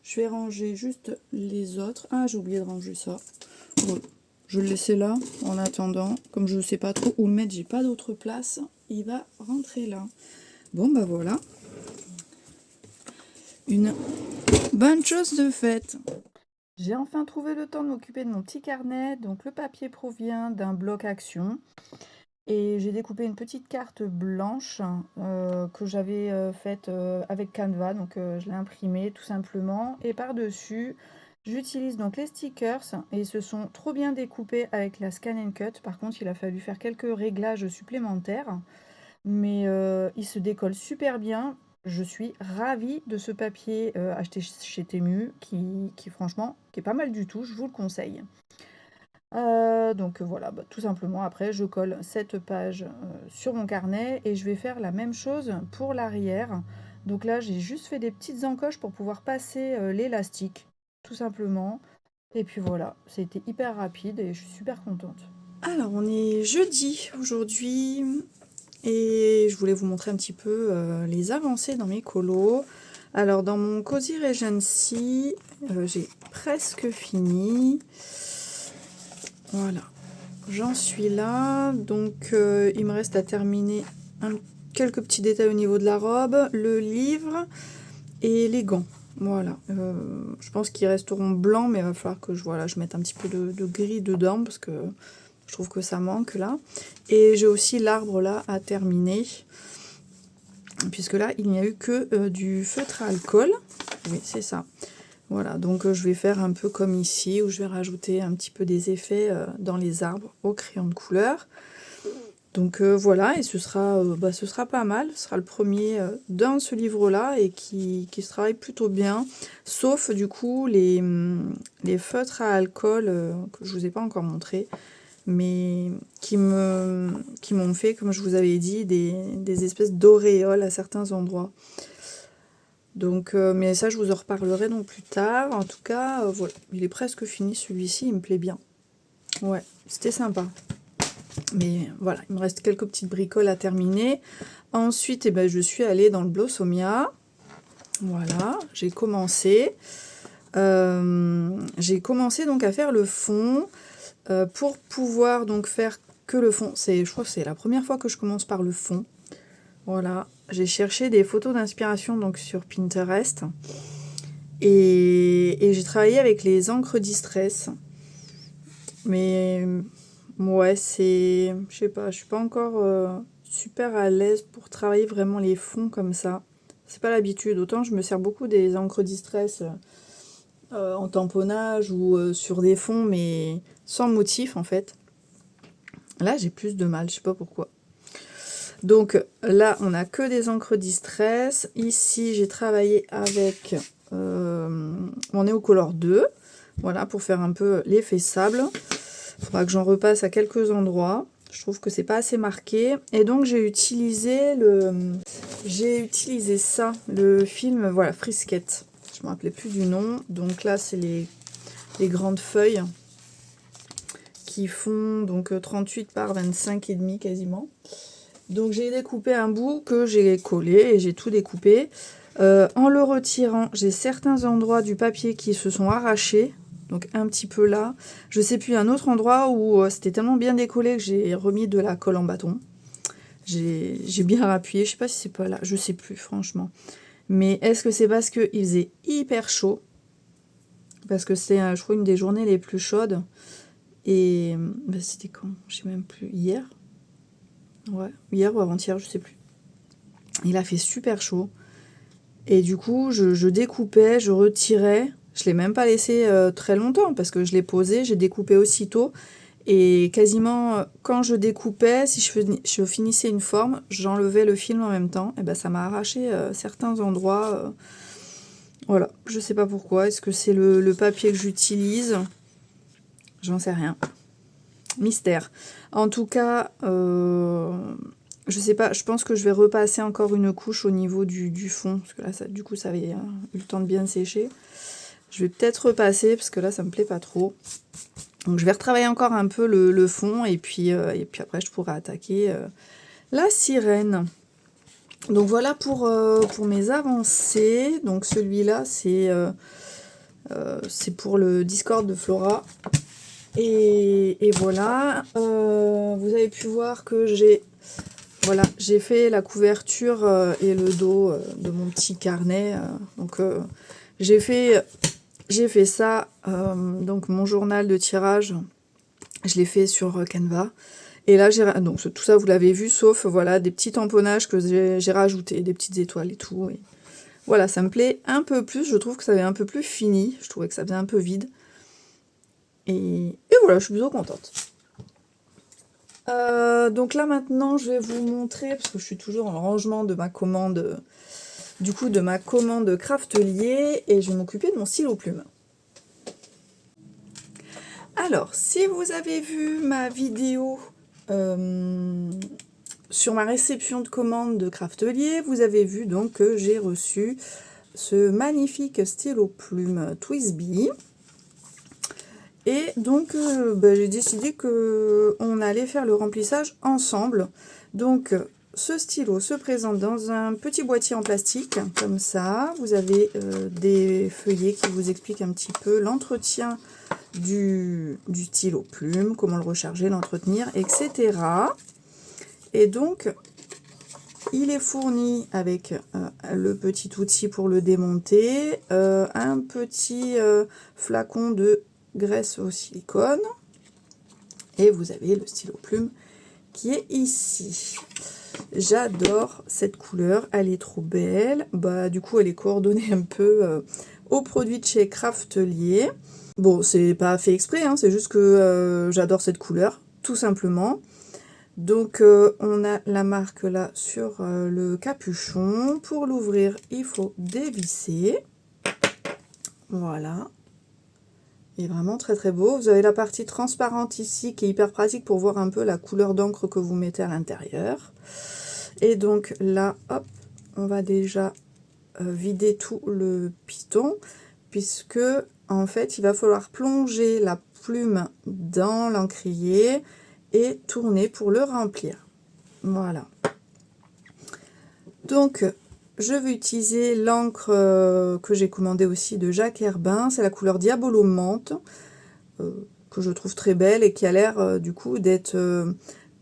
A: Je vais ranger juste les autres. Ah, j'ai oublié de ranger ça. Bon, je vais le laisser là en attendant. Comme je ne sais pas trop où le mettre, j'ai pas d'autre place. Il va rentrer là. Bon, bah voilà. Une bonne chose de faite. J'ai enfin trouvé le temps de m'occuper de mon petit carnet. Donc le papier provient d'un bloc action. Et j'ai découpé une petite carte blanche que j'avais faite avec Canva. Donc je l'ai imprimée tout simplement. Et par-dessus, j'utilise donc les stickers. Et ils se sont trop bien découpés avec la Scan & Cut. Par contre, il a fallu faire quelques réglages supplémentaires. Mais ils se décollent super bien. Je suis ravie de ce papier acheté chez Temu qui franchement, qui est pas mal du tout. Je vous le conseille. Donc voilà, bah, tout simplement après je colle cette page sur mon carnet et je vais faire la même chose pour l'arrière. Donc là j'ai juste fait des petites encoches pour pouvoir passer l'élastique, tout simplement. Et puis voilà, c'était hyper rapide et je suis super contente. Alors on est jeudi aujourd'hui et je voulais vous montrer un petit peu les avancées dans mes colos. Alors dans mon Cozy Regency, j'ai presque fini. Voilà, j'en suis là. Donc il me reste à terminer quelques petits détails au niveau de la robe, le livre et les gants. Voilà, je pense qu'ils resteront blancs, mais il va falloir que je mette un petit peu de gris dedans, parce que je trouve que ça manque là. Et j'ai aussi l'arbre là à terminer, puisque là, il n'y a eu que du feutre à alcool. Oui, c'est ça. Voilà, donc je vais faire un peu comme ici, où je vais rajouter un petit peu des effets dans les arbres au crayon de couleur. Donc voilà, et ce sera pas mal, ce sera le premier dans ce livre-là, et qui se travaille plutôt bien, sauf du coup les feutres à alcool que je vous ai pas encore montré, mais qui m'ont fait, comme je vous avais dit, des espèces d'auréoles à certains endroits. Donc, mais ça, je vous en reparlerai donc plus tard. En tout cas, voilà, il est presque fini celui-ci, il me plaît bien. Ouais, c'était sympa. Mais voilà, il me reste quelques petites bricoles à terminer. Ensuite, je suis allée dans le Blossomia. Voilà, j'ai commencé. Donc à faire le fond. Pour pouvoir donc faire que le fond. Je crois que c'est la première fois que je commence par le fond. Voilà, j'ai cherché des photos d'inspiration donc sur Pinterest. Et j'ai travaillé avec les encres Distress. Mais ouais, je sais pas, je suis pas encore super à l'aise pour travailler vraiment les fonds comme ça. C'est pas l'habitude. Autant je me sers beaucoup des encres Distress en tamponnage ou sur des fonds, mais sans motif en fait. Là, j'ai plus de mal, je sais pas pourquoi. Donc là, on a que des encres Distress. Ici, j'ai travaillé avec mon Neocolor 2. Voilà, pour faire un peu l'effet sable. Il faudra que j'en repasse à quelques endroits. Je trouve que c'est pas assez marqué. Et donc, j'ai utilisé ça, le film, voilà, Frisket. Je me rappelais plus du nom. Donc là, c'est les grandes feuilles qui font donc 38 par 25 et demi quasiment. Donc j'ai découpé un bout que j'ai collé et j'ai tout découpé. En le retirant, j'ai certains endroits du papier qui se sont arrachés. Donc un petit peu là. Je sais plus, un autre endroit où c'était tellement bien décollé que j'ai remis de la colle en bâton. J'ai bien appuyé, je sais pas si c'est pas là, je sais plus franchement. Mais est-ce que c'est parce qu'il faisait hyper chaud? Parce que c'était, je crois, une des journées les plus chaudes. Et c'était quand? Je sais même plus. Hier? Ouais, hier ou avant-hier, je sais plus. Il a fait super chaud. Et du coup, je découpais, je retirais. Je l'ai même pas laissé très longtemps parce que je l'ai posé, j'ai découpé aussitôt. Et quasiment, quand je découpais, si je finissais une forme, j'enlevais le film en même temps. Et ça m'a arraché certains endroits. Voilà, je sais pas pourquoi. Est-ce que c'est le papier que j'utilise? J'en sais rien. Mystère. En tout cas, je sais pas, je pense que je vais repasser encore une couche au niveau du fond, parce que là, du coup, ça avait eu le temps de bien sécher. Je vais peut-être repasser, parce que là, ça me plaît pas trop. Donc, je vais retravailler encore un peu le fond, et puis après, je pourrai attaquer la sirène. Donc, voilà pour mes avancées. Donc, celui-là, c'est pour le Discord de Flora. Et voilà, vous avez pu voir que j'ai fait la couverture et le dos de mon petit carnet. Donc j'ai fait ça, donc mon journal de tirage, je l'ai fait sur Canva. Et là, donc tout ça, vous l'avez vu, sauf voilà des petits tamponnages que j'ai rajoutés, des petites étoiles et tout. Et voilà, ça me plaît un peu plus, je trouve que ça avait un peu plus fini. Je trouvais que ça faisait un peu vide. Et voilà, je suis plutôt contente. Donc là maintenant, je vais vous montrer, parce que je suis toujours dans le rangement de ma commande, Craftelier, et je vais m'occuper de mon stylo plume. Alors, si vous avez vu ma vidéo sur ma réception de commande de Craftelier, vous avez vu donc que j'ai reçu ce magnifique stylo plume Twisby. Et donc, j'ai décidé qu'on allait faire le remplissage ensemble. Donc, ce stylo se présente dans un petit boîtier en plastique, comme ça. Vous avez des feuillets qui vous expliquent un petit peu l'entretien du stylo plume, comment le recharger, l'entretenir, etc. Et donc, il est fourni avec le petit outil pour le démonter, un petit flacon de graisse au silicone, et vous avez le stylo plume qui est ici. J'adore cette couleur, elle est trop belle. Bah, du coup, elle est coordonnée un peu aux produits de chez Craftelier. Bon, c'est pas fait exprès, hein, c'est juste que j'adore cette couleur, tout simplement. Donc, on a la marque là sur le capuchon. Pour l'ouvrir, il faut dévisser. Voilà. Il est vraiment très très beau. Vous avez la partie transparente ici qui est hyper pratique pour voir un peu la couleur d'encre que vous mettez à l'intérieur. Et donc là, hop, on va déjà vider tout le piston, puisque en fait, il va falloir plonger la plume dans l'encrier et tourner pour le remplir. Voilà. Donc, je vais utiliser l'encre que j'ai commandée aussi de Jacques Herbin. C'est la couleur Diabolo Menthe, que je trouve très belle et qui a l'air du coup d'être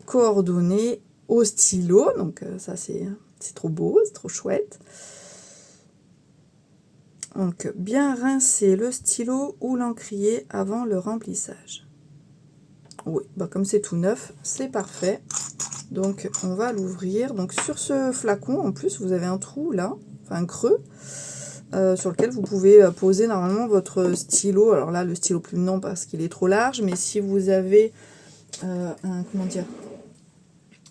A: coordonnée au stylo. Donc ça, c'est trop beau, c'est trop chouette. Donc, bien rincer le stylo ou l'encrier avant le remplissage. Oui, bah comme c'est tout neuf, c'est parfait. Donc, on va l'ouvrir. Donc, sur ce flacon, en plus, vous avez un trou là, enfin un creux, sur lequel vous pouvez poser normalement votre stylo. Alors là, le stylo plume non, parce qu'il est trop large, mais si vous avez comment dire,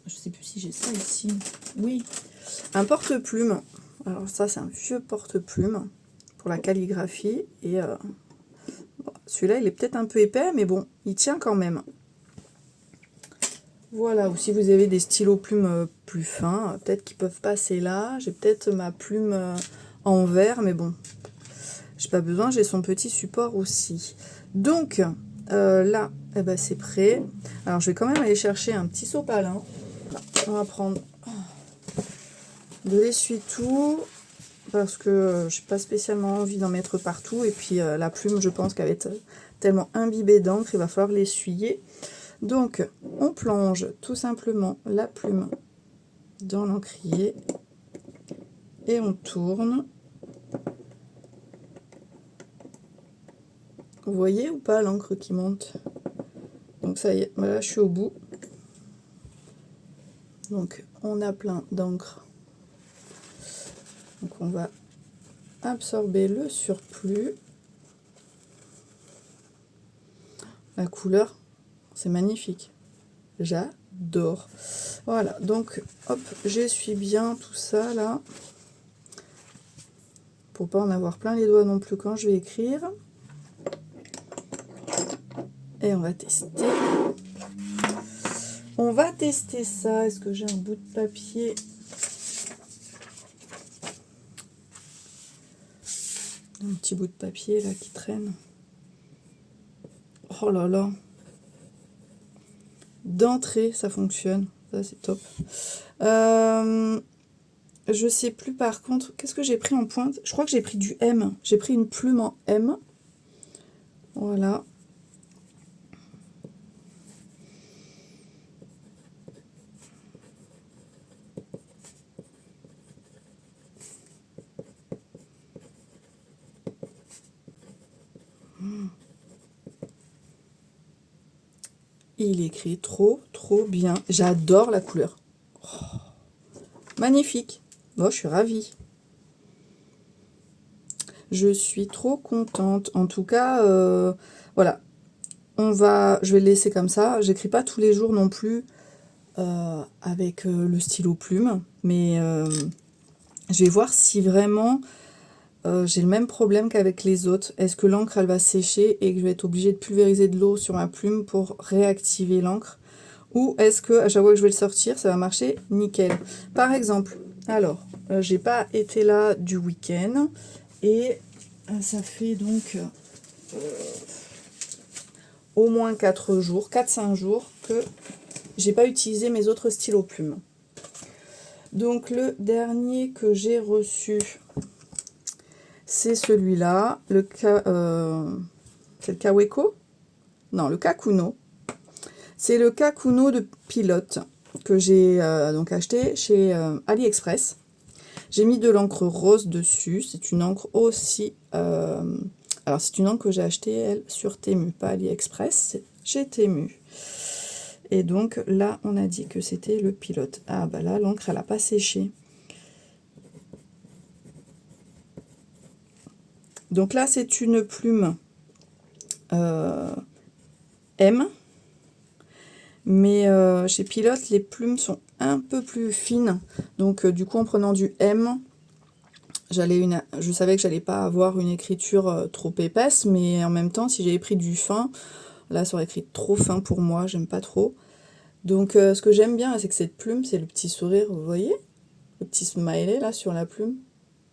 A: je sais plus si j'ai ça ici. Oui, un porte-plume. Alors ça, c'est un vieux porte-plume pour la calligraphie. Et bon, celui-là, il est peut-être un peu épais, mais bon, il tient quand même. Voilà, ou si vous avez des stylos plumes plus fins, peut-être qu'ils peuvent passer là. J'ai peut-être ma plume en verre, mais bon, j'ai pas besoin, j'ai son petit support aussi. Donc, là, eh ben, c'est prêt. Alors, je vais quand même aller chercher un petit sopalin. On va prendre de l'essuie-tout, parce que je n'ai pas spécialement envie d'en mettre partout. Et puis, la plume, je pense qu'elle va être tellement imbibée d'encre, il va falloir l'essuyer. Donc, on plonge tout simplement la plume dans l'encrier et on tourne. Vous voyez ou pas l'encre qui monte? Donc ça y est, voilà, je suis au bout. Donc, on a plein d'encre. Donc, on va absorber le surplus. La couleur, c'est magnifique. J'adore. Voilà, donc hop, j'essuie bien tout ça là. Pour pas en avoir plein les doigts non plus quand je vais écrire. Et on va tester. On va tester ça. Est-ce que j'ai un bout de papier? Un petit bout de papier là qui traîne. Oh là là. D'entrée, ça fonctionne. Ça, c'est top. Je sais plus par contre. Qu'est-ce que j'ai pris en pointe? Je crois que j'ai pris du M. J'ai pris une plume en M. Voilà. Il écrit trop bien. J'adore la couleur. Oh, magnifique. Bon, je suis ravie. Je suis trop contente. En tout cas, voilà. Je vais le laisser comme ça. J'écris pas tous les jours non plus avec le stylo plume. Mais je vais voir si vraiment j'ai le même problème qu'avec les autres. Est-ce que l'encre elle va sécher et que je vais être obligée de pulvériser de l'eau sur ma plume pour réactiver l'encre? Ou est-ce que à chaque fois que je vais le sortir, ça va marcher nickel? Par exemple, alors, j'ai pas été là du week-end et ça fait donc au moins 4 jours, 4-5 jours que j'ai pas utilisé mes autres stylos plumes. Donc le dernier que j'ai reçu, c'est celui-là, c'est le Kaweco? Non, le Kakuno. C'est le Kakuno de Pilote. que j'ai donc acheté chez AliExpress. J'ai mis de l'encre rose dessus. C'est une encre aussi... alors, c'est une encre que j'ai achetée, elle, sur Temu, pas AliExpress, c'est chez Temu. Et donc, là, on a dit que c'était le pilote. Ah, bah là, l'encre, elle n'a pas séché. Donc là, c'est une plume M. Mais chez Pilote, les plumes sont un peu plus fines. Donc, du coup, en prenant du M... je savais que j'allais pas avoir une écriture trop épaisse, mais en même temps, si j'avais pris du fin, là, ça aurait écrit trop fin pour moi, j'aime pas trop. Donc, ce que j'aime bien, c'est que cette plume, c'est le petit sourire, vous voyez? Le petit smiley, là, sur la plume.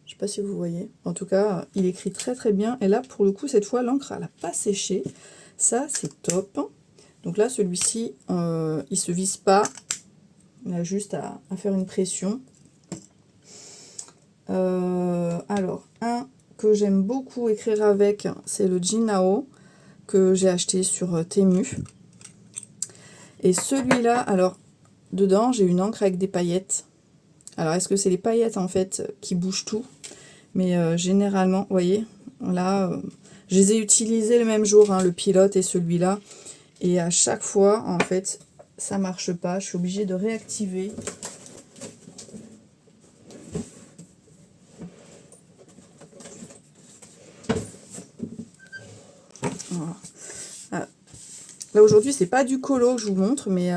A: Je sais pas si vous voyez. En tout cas, il écrit très très bien. Et là, pour le coup, cette fois, l'encre, elle a pas séché. Ça, c'est top. Donc là, celui-ci, il se visse pas. On a juste à faire une pression. Alors, un que j'aime beaucoup écrire avec, c'est le Jinao que j'ai acheté sur Temu. Et celui-là, alors, dedans, j'ai une encre avec des paillettes. Alors, est-ce que c'est les paillettes, en fait, qui bougent tout? Mais généralement, vous voyez, là, je les ai utilisés le même jour, hein, le pilote et celui-là. Et à chaque fois, en fait, ça marche pas. Je suis obligée de réactiver. Voilà. Ah. Là, aujourd'hui, c'est pas du colo que je vous montre, mais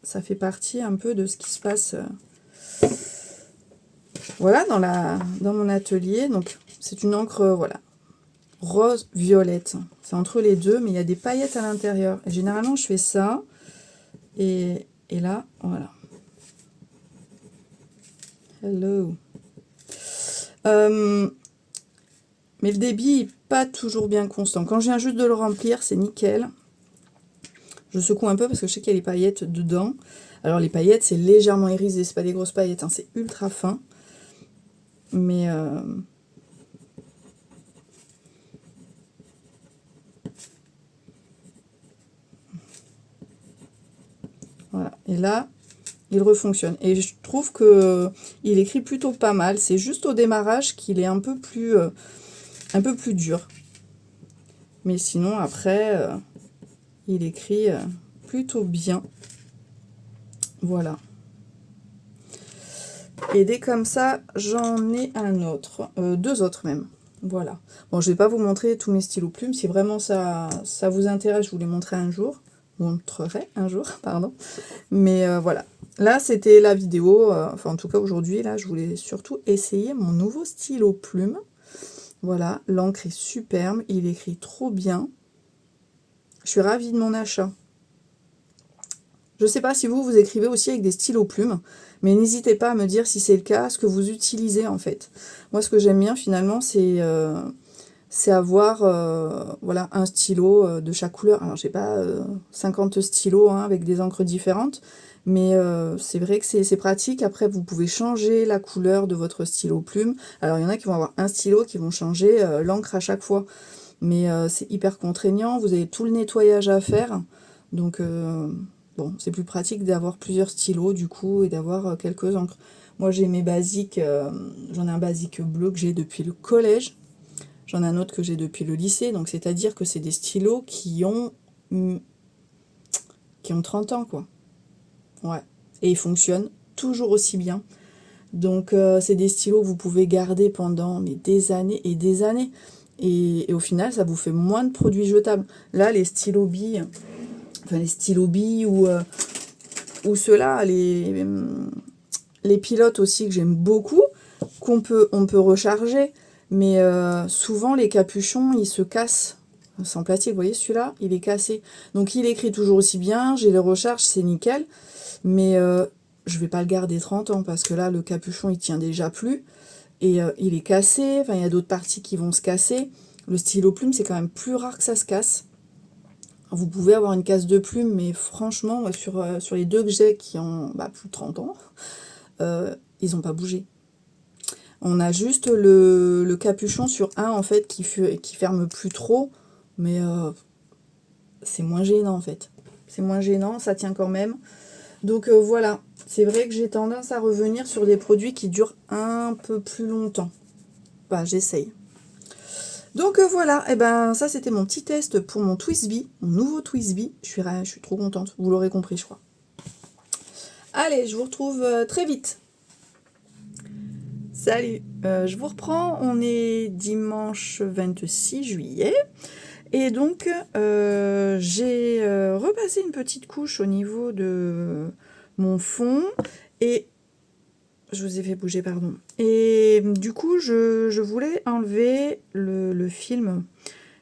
A: ça fait partie un peu de ce qui se passe voilà, dans mon atelier. Donc, c'est une encre, voilà, rose-violette. C'est entre les deux, mais il y a des paillettes à l'intérieur. Généralement, je fais ça. Et là, voilà. Hello. Mais le débit n'est pas toujours bien constant. Quand je viens juste de le remplir, c'est nickel. Je secoue un peu parce que je sais qu'il y a les paillettes dedans. Alors les paillettes, c'est légèrement irisé, c'est pas des grosses paillettes, hein, c'est ultra fin. Mais voilà. Et là, il refonctionne. Et je trouve que il écrit plutôt pas mal. C'est juste au démarrage qu'il est un peu plus dur. Mais sinon, après, il écrit plutôt bien. Voilà. Et dès comme ça, j'en ai un autre. Deux autres même. Voilà. Bon, je vais pas vous montrer tous mes stylos plumes. Si vraiment ça vous intéresse, je vous les montrerai un jour. Pardon. Mais voilà. Là, c'était la vidéo. Enfin, en tout cas, aujourd'hui, là, je voulais surtout essayer mon nouveau stylo plume. Voilà. L'encre est superbe. Il écrit trop bien. Je suis ravie de mon achat. Je ne sais pas si vous écrivez aussi avec des stylos plumes, mais n'hésitez pas à me dire si c'est le cas, ce que vous utilisez en fait. Moi, ce que j'aime bien finalement, c'est avoir voilà, un stylo de chaque couleur. Alors, j'ai pas 50 stylos hein, avec des encres différentes, mais c'est vrai que c'est pratique. Après, vous pouvez changer la couleur de votre stylo plume. Alors, il y en a qui vont avoir un stylo qui vont changer l'encre à chaque fois, mais c'est hyper contraignant. Vous avez tout le nettoyage à faire, donc... bon, c'est plus pratique d'avoir plusieurs stylos du coup et d'avoir quelques encres. Moi j'ai mes basiques, j'en ai un basique bleu que j'ai depuis le collège. J'en ai un autre que j'ai depuis le lycée. Donc c'est-à-dire que c'est des stylos qui ont 30 ans quoi. Ouais. Et ils fonctionnent toujours aussi bien. Donc c'est des stylos que vous pouvez garder pendant des années et des années. Et au final ça vous fait moins de produits jetables. Là les stylos billes... Enfin, les stylos billes ou ceux-là, les pilotes aussi que j'aime beaucoup, on peut recharger, mais souvent les capuchons, ils se cassent. C'est en plastique, vous voyez, celui-là, il est cassé. Donc il écrit toujours aussi bien, j'ai les recharges, c'est nickel, mais je vais pas le garder 30 ans, parce que là, le capuchon, il tient déjà plus, et il est cassé, enfin, il y a d'autres parties qui vont se casser. Le stylo plume, c'est quand même plus rare que ça se casse. Vous pouvez avoir une casse de plume, mais franchement, sur les deux que j'ai qui ont plus de 30 ans, ils n'ont pas bougé. On a juste le capuchon sur un, en fait, qui ferme plus trop, mais c'est moins gênant, en fait. C'est moins gênant, ça tient quand même. Donc voilà, c'est vrai que j'ai tendance à revenir sur des produits qui durent un peu plus longtemps. Bah, j'essaye. Donc voilà, et ben ça c'était mon petit test pour mon Twisby, mon nouveau Twisby. Je suis trop contente, vous l'aurez compris je crois. Allez, je vous retrouve très vite. Salut, je vous reprends, on est dimanche 26 juillet. Et donc, j'ai repassé une petite couche au niveau de mon fond. Et je vous ai fait bouger, pardon. Et du coup, je voulais enlever le film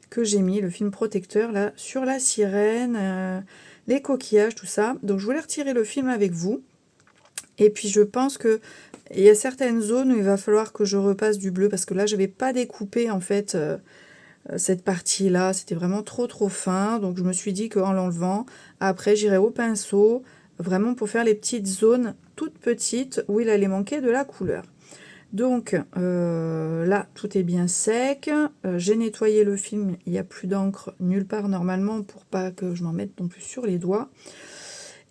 A: que j'ai mis, le film protecteur, là, sur la sirène, les coquillages, tout ça. Donc, je voulais retirer le film avec vous. Et puis, je pense que il y a certaines zones où il va falloir que je repasse du bleu, parce que là, je n'avais pas découpé, en fait, cette partie-là. C'était vraiment trop fin. Donc, je me suis dit qu'en l'enlevant, après, j'irai au pinceau, vraiment pour faire les petites zones toutes petites où il allait manquer de la couleur. Donc là, tout est bien sec. J'ai nettoyé le film, il n'y a plus d'encre nulle part normalement pour pas que je m'en mette non plus sur les doigts.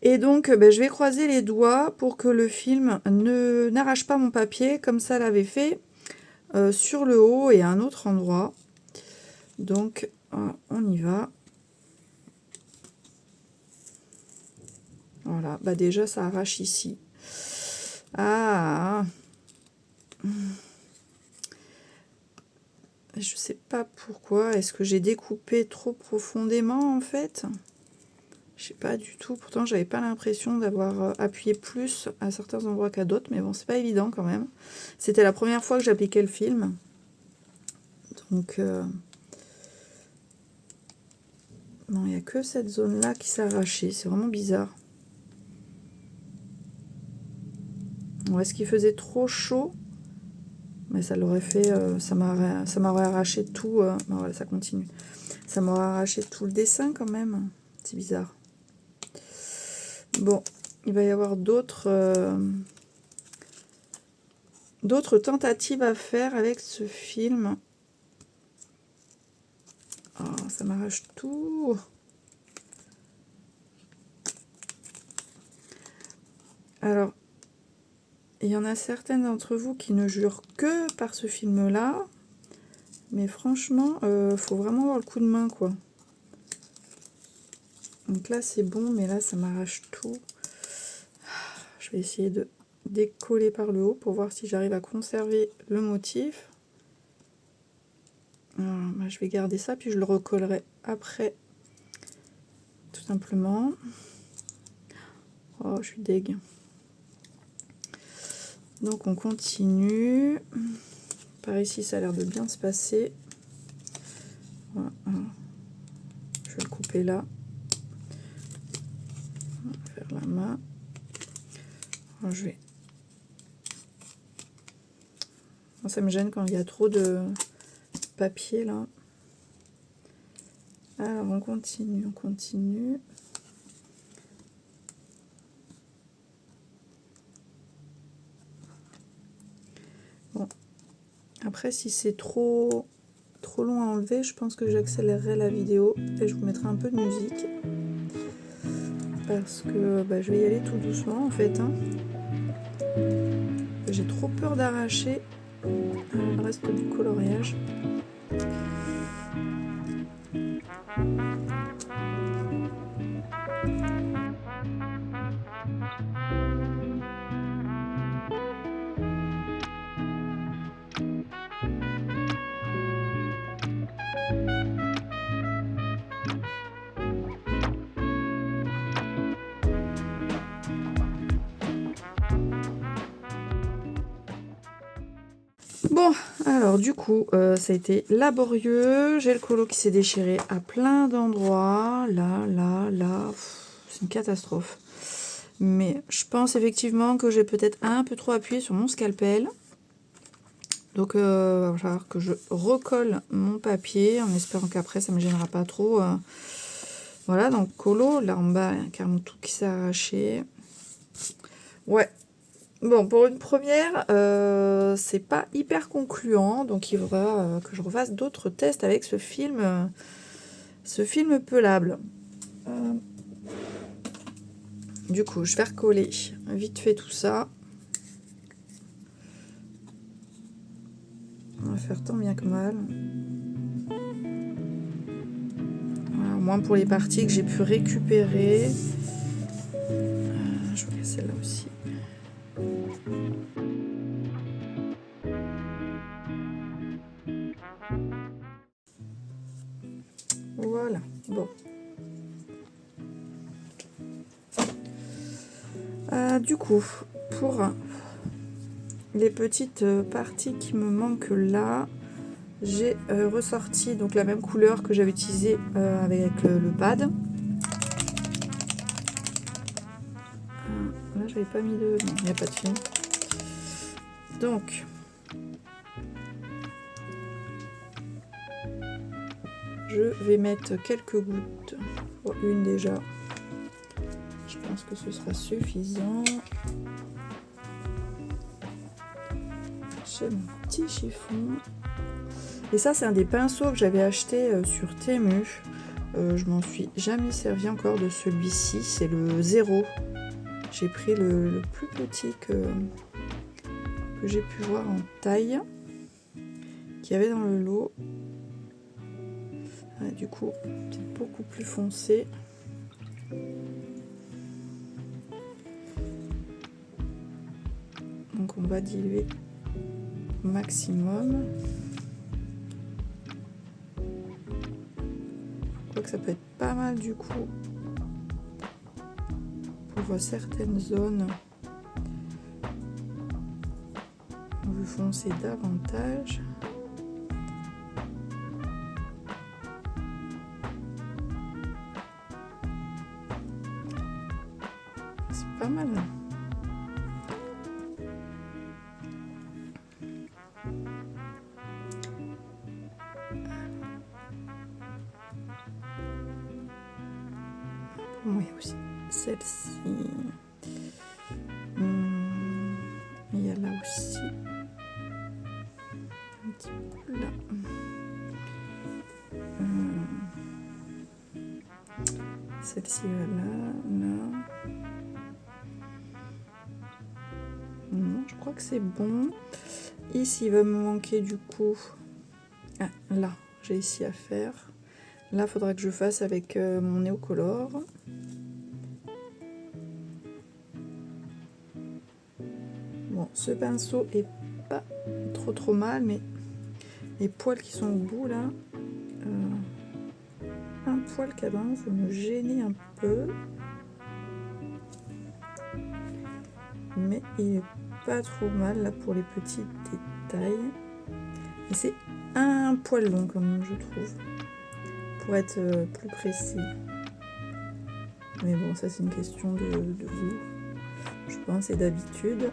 A: Et donc, je vais croiser les doigts pour que le film n'arrache pas mon papier comme ça l'avait fait sur le haut et à un autre endroit. Donc, on y va. Voilà, bah déjà ça arrache ici. Ah, je sais pas pourquoi. Est-ce que j'ai découpé trop profondément en fait? Je sais pas du tout. Pourtant, j'avais pas l'impression d'avoir appuyé plus à certains endroits qu'à d'autres, mais bon, c'est pas évident quand même. C'était la première fois que j'appliquais le film. Donc, non, il n'y a que cette zone-là qui s'est arrachée. C'est vraiment bizarre. Ou est-ce qu'il faisait trop chaud? Mais ça l'aurait fait, ça m'aurait arraché tout. Non, voilà, ça continue. Ça m'aurait arraché tout le dessin quand même. C'est bizarre. Bon, il va y avoir d'autres tentatives à faire avec ce film. Oh, ça m'arrache tout. Alors, il y en a certaines d'entre vous qui ne jurent que par ce film-là. Mais franchement, faut vraiment avoir le coup de main, quoi. Donc là, c'est bon, mais là, ça m'arrache tout. Je vais essayer de décoller par le haut pour voir si j'arrive à conserver le motif. Alors, je vais garder ça, puis je le recollerai après. Tout simplement. Oh, je suis deg. Donc, on continue. Par ici, ça a l'air de bien se passer. Voilà. Je vais le couper là. On va faire la main. Alors, je vais... Ça me gêne quand il y a trop de papier là. Alors, on continue, on continue. Bon. Après, si c'est trop long à enlever, je pense que j'accélérerai la vidéo et je vous mettrai un peu de musique. Parce que je vais y aller tout doucement en fait. Hein. J'ai trop peur d'arracher le reste du coloriage. Bon, alors du coup, ça a été laborieux. J'ai le colo qui s'est déchiré à plein d'endroits. Là. C'est une catastrophe. Mais je pense effectivement que j'ai peut-être un peu trop appuyé sur mon scalpel. Donc, il va falloir que je recolle mon papier en espérant qu'après ça ne me gênera pas trop. Voilà, donc colo, là en bas, il y a carrément tout qui s'est arraché. Ouais. Bon, pour une première, c'est pas hyper concluant, donc il faudra que je refasse d'autres tests avec ce film pelable. du coup, je vais recoller vite fait tout ça. On va faire tant bien que mal. Voilà, au moins pour les parties que j'ai pu récupérer. Je regarde celle-là aussi. Voilà, bon. Du coup, pour les petites parties qui me manquent là, j'ai ressorti donc la même couleur que j'avais utilisée avec le pad. Là, j'avais pas mis de... Non, il n'y a pas de film. Donc, je vais mettre quelques gouttes. Oh, une déjà. Je pense que ce sera suffisant. J'ai mon petit chiffon. Et ça, c'est un des pinceaux que j'avais acheté sur Temu. Je m'en suis jamais servi encore de celui-ci. C'est le 0. J'ai pris le plus petit que j'ai pu voir en taille. Qu'il y avait dans le lot. Du coup, c'est beaucoup plus foncé. Donc on va diluer au maximum. Je crois que ça peut être pas mal du coup pour certaines zones. On veut foncer davantage. C'est pas mal. Oui, aussi celle-ci. Il y a là aussi. Un petit peu là. Celle-ci va là. Non, je crois que c'est bon. Ici, il va me manquer du coup... Ah, là, j'ai ici à faire. Là, il faudra que je fasse avec mon Neocolor. Bon, ce pinceau est pas trop mal, mais les poils qui sont au bout là, un poil qui a tendance à me gêner un peu. Mais il est pas trop mal là pour les petits détails. Et c'est un poil long comme je trouve, pour être plus précis. Mais bon, ça c'est une question de goût, je pense, et d'habitude.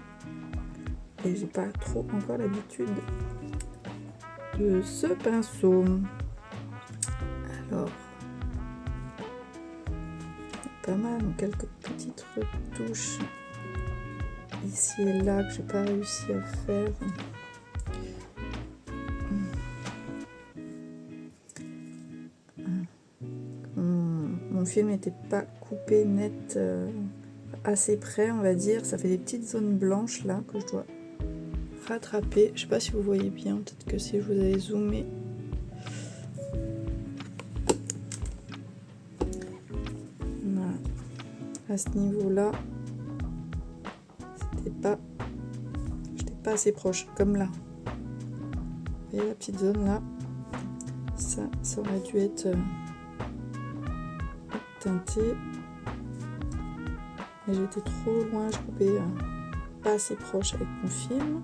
A: Et j'ai pas trop encore l'habitude de ce pinceau. Alors, pas mal, donc quelques petites retouches ici et là que j'ai pas réussi à faire. Mon film n'était pas coupé net assez près, on va dire. Ça fait des petites zones blanches là que je dois rattraper. Je sais pas si vous voyez bien, peut-être que si je vous avais zoomé. Voilà. À ce niveau-là, j'étais pas assez proche, comme là. Vous voyez la petite zone là, ça aurait dû être teinté. Mais j'étais trop loin, je coupais pas assez proche avec mon film.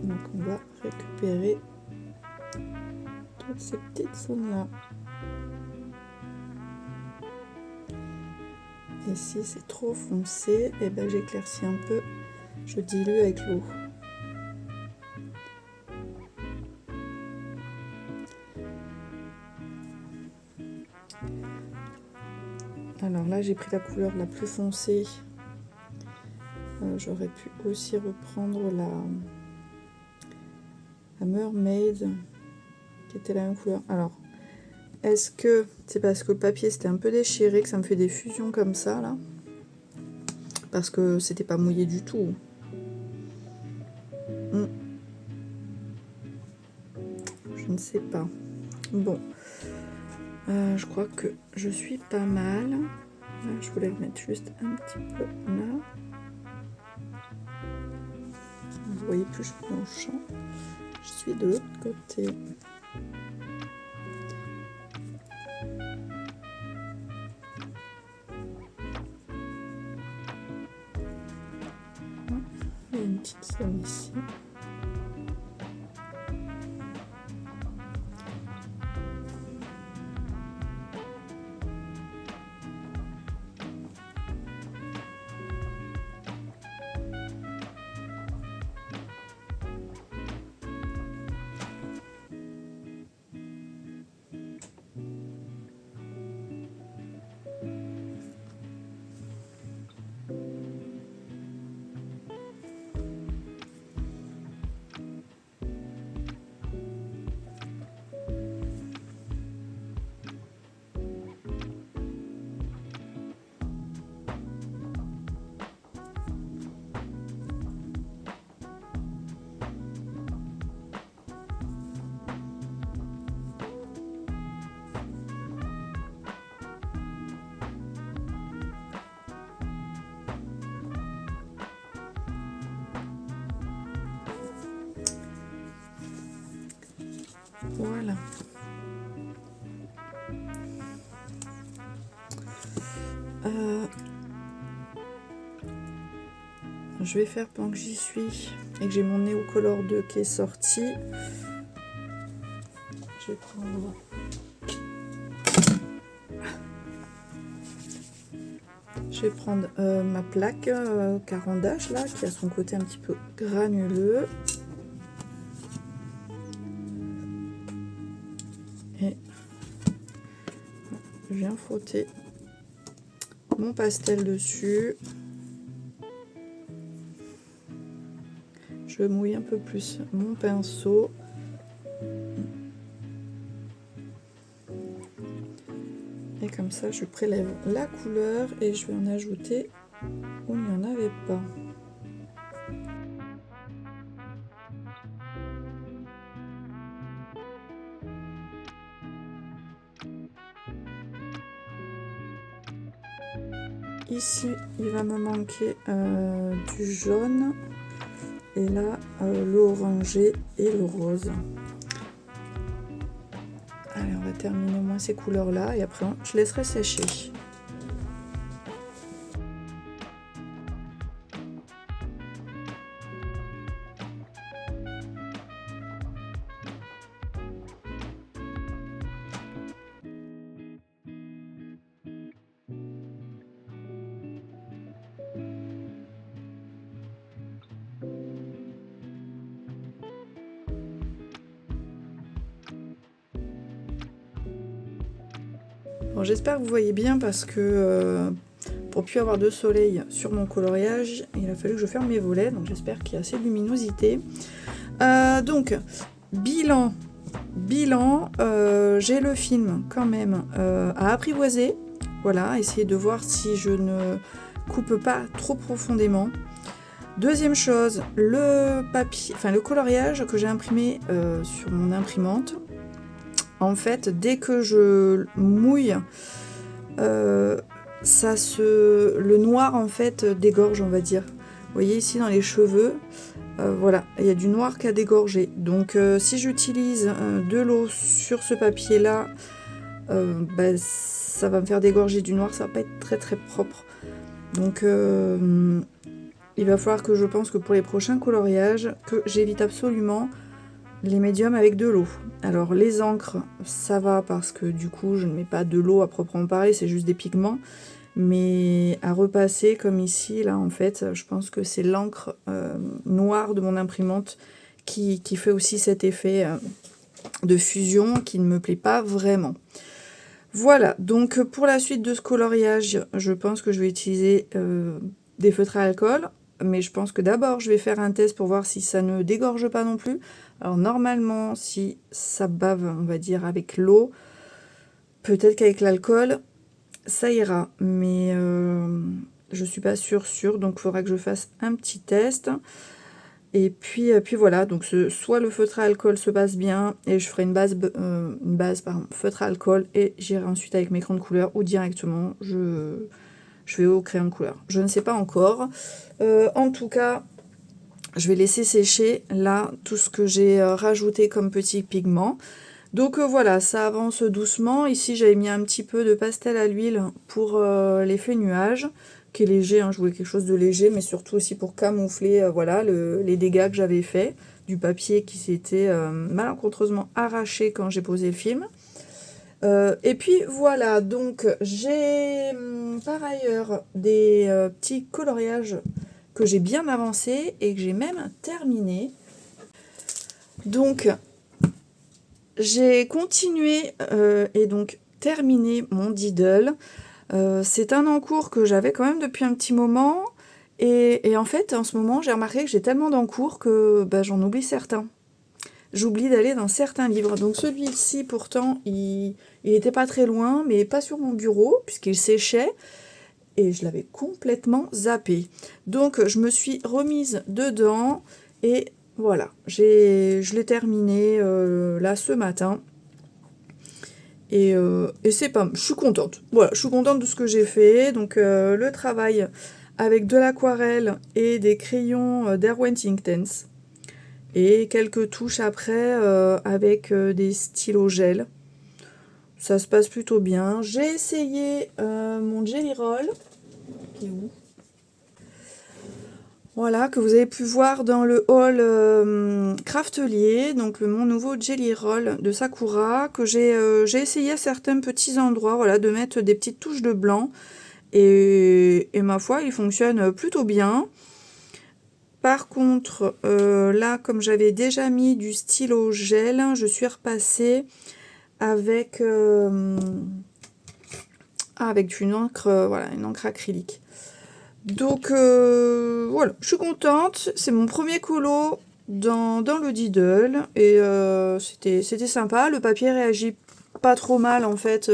A: Donc on va récupérer toutes ces petites zones là. Et si c'est trop foncé, et ben j'éclaircis un peu, je dilue avec l'eau. Alors là j'ai pris la couleur la plus foncée. J'aurais pu aussi reprendre la Mermaid qui était la même couleur. Alors est-ce que c'est parce que le papier c'était un peu déchiré que ça me fait des fusions comme ça là? Parce que c'était pas mouillé du tout. Je ne sais pas. Bon, je crois que je suis pas mal. Là, je voulais remettre juste un petit peu là. Vous voyez plus mon champ. Je suis de l'autre côté. Il y a une petite zone ici. Voilà. Je vais faire pendant que j'y suis et que j'ai mon Neo Color 2 qui est sorti. Je vais prendre... ma plaque Caran d'Ache là, qui a son côté un petit peu granuleux. Et je viens frotter mon pastel dessus. Je mouille un peu plus mon pinceau. Et comme ça, je prélève la couleur et je vais en ajouter où il n'y en avait pas. Ici, il va me manquer du jaune. Et là, le orangé et le rose. Allez, on va terminer au moins ces couleurs-là et après, je laisserai sécher. Bon, j'espère que vous voyez bien parce que pour plus avoir de soleil sur mon coloriage, il a fallu que je ferme mes volets, donc j'espère qu'il y a assez de luminosité. Donc, bilan, j'ai le film quand même à apprivoiser. Voilà, essayer de voir si je ne coupe pas trop profondément. Deuxième chose, le papier, enfin le coloriage que j'ai imprimé sur mon imprimante. En fait, dès que je mouille, le noir en fait dégorge, on va dire. Vous voyez ici dans les cheveux, voilà, il y a du noir qui a dégorgé. Donc si j'utilise de l'eau sur ce papier-là, ça va me faire dégorger du noir, ça va pas être très très propre. Donc il va falloir que je pense que pour les prochains coloriages, que j'évite absolument les médiums avec de l'eau. Alors les encres, ça va parce que du coup je ne mets pas de l'eau à proprement parler, c'est juste des pigments. Mais à repasser comme ici, là en fait, je pense que c'est l'encre noire de mon imprimante qui fait aussi cet effet de fusion qui ne me plaît pas vraiment. Voilà, donc pour la suite de ce coloriage, je pense que je vais utiliser des feutres à alcool. Mais je pense que d'abord je vais faire un test pour voir si ça ne dégorge pas non plus. Alors normalement, si ça bave, on va dire, avec l'eau, Peut-être qu'avec l'alcool, ça ira, mais je suis pas sûre, donc il faudra que je fasse un petit test. Et puis voilà, donc soit le feutre à alcool se passe bien et je ferai une base pardon, feutre à alcool et j'irai ensuite avec mes crayons de couleur, ou directement je vais au crayon de couleur. Je ne sais pas encore. En tout cas, je vais laisser sécher là tout ce que j'ai rajouté comme petits pigments. Donc voilà, ça avance doucement. Ici, j'avais mis un petit peu de pastel à l'huile pour l'effet nuage, qui est léger, hein. Je voulais quelque chose de léger, mais surtout aussi pour camoufler voilà, les dégâts que j'avais fait du papier qui s'était malencontreusement arraché quand j'ai posé le film. Et puis voilà, donc j'ai par ailleurs des petits coloriages que j'ai bien avancé et que j'ai même terminé. Donc j'ai continué et donc terminé mon Diddle. C'est un encours que j'avais quand même depuis un petit moment. Et en fait, en ce moment, j'ai remarqué que j'ai tellement d'encours que j'en oublie certains. J'oublie d'aller dans certains livres. Donc celui-ci, pourtant, il était pas très loin, mais pas sur mon bureau, puisqu'il séchait. Et je l'avais complètement zappé. Donc je me suis remise dedans. Et voilà, je l'ai terminé là ce matin. Et c'est pas... Je suis contente. Voilà, je suis contente de ce que j'ai fait. Donc le travail avec de l'aquarelle et des crayons d'Erwin Inktense. Et quelques touches après avec des stylos gel. Ça se passe plutôt bien. J'ai essayé mon Jelly Roll. Qui est où ? Voilà, que vous avez pu voir dans le haul Craftelier, donc mon nouveau Jelly Roll de Sakura, que j'ai essayé à certains petits endroits, voilà, de mettre des petites touches de blanc. Et ma foi, il fonctionne plutôt bien. Par contre, là, comme j'avais déjà mis du stylo gel, je suis repassée avec une encre, voilà, une encre acrylique. Donc voilà, je suis contente. C'est mon premier colo dans le Diddle et c'était sympa. Le papier réagit pas trop mal en fait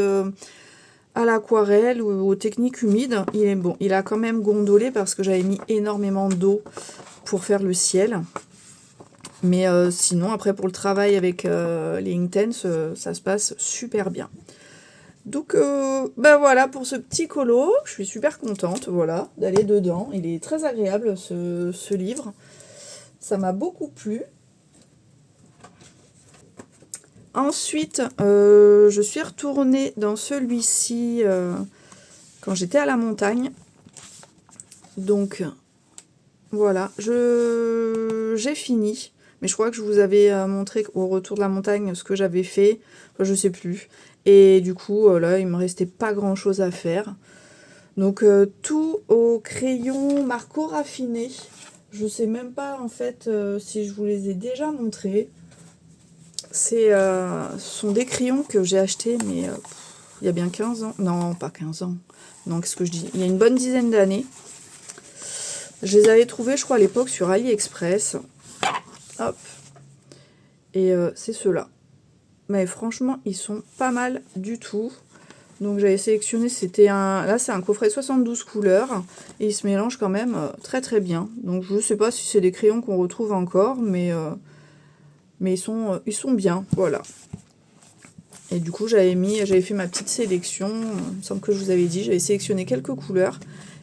A: à l'aquarelle ou aux techniques humides. Il a quand même gondolé parce que j'avais mis énormément d'eau pour faire le ciel. Mais sinon, après pour le travail avec les Inktense, ça se passe super bien. Donc voilà pour ce petit colo, je suis super contente voilà, d'aller dedans. Il est très agréable ce livre, ça m'a beaucoup plu. Ensuite, je suis retournée dans celui-ci quand j'étais à la montagne. Donc voilà, j'ai fini. Mais je crois que je vous avais montré au retour de la montagne ce que j'avais fait. Enfin, je sais plus. Et du coup, là, il me restait pas grand chose à faire. Donc, tout au crayon Marco raffiné. Je sais même pas en fait si je vous les ai déjà montrés. Ce sont des crayons que j'ai achetés, mais il y a bien 15 ans. Non, pas 15 ans. Non, qu'est-ce que je dis ? Il y a une bonne dizaine d'années. Je les avais trouvés, je crois, à l'époque sur AliExpress. Hop. Et c'est ceux-là. Mais franchement, ils sont pas mal du tout. Donc j'avais sélectionné, là c'est un coffret 72 couleurs. Et ils se mélangent quand même très très bien. Donc je sais pas si c'est des crayons qu'on retrouve encore, mais ils sont bien, voilà. Et du coup j'avais fait ma petite sélection. Il me semble que je vous avais dit, j'avais sélectionné quelques couleurs.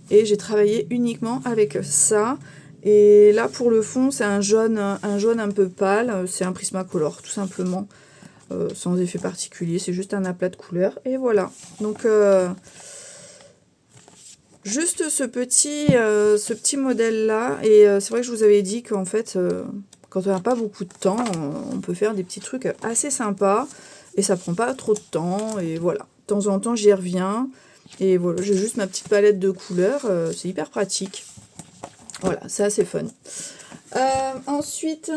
A: Et j'ai travaillé uniquement avec ça. Et là pour le fond, c'est un jaune un peu pâle. C'est un Prismacolor, tout simplement. Sans effet particulier, c'est juste un aplat de couleurs. Et voilà. Donc, juste ce petit modèle-là. Et c'est vrai que je vous avais dit qu'en fait, quand on n'a pas beaucoup de temps, on peut faire des petits trucs assez sympas. Et ça prend pas trop de temps. Et voilà. De temps en temps, j'y reviens. Et voilà, j'ai juste ma petite palette de couleurs. C'est hyper pratique. Voilà, c'est assez fun. Ensuite,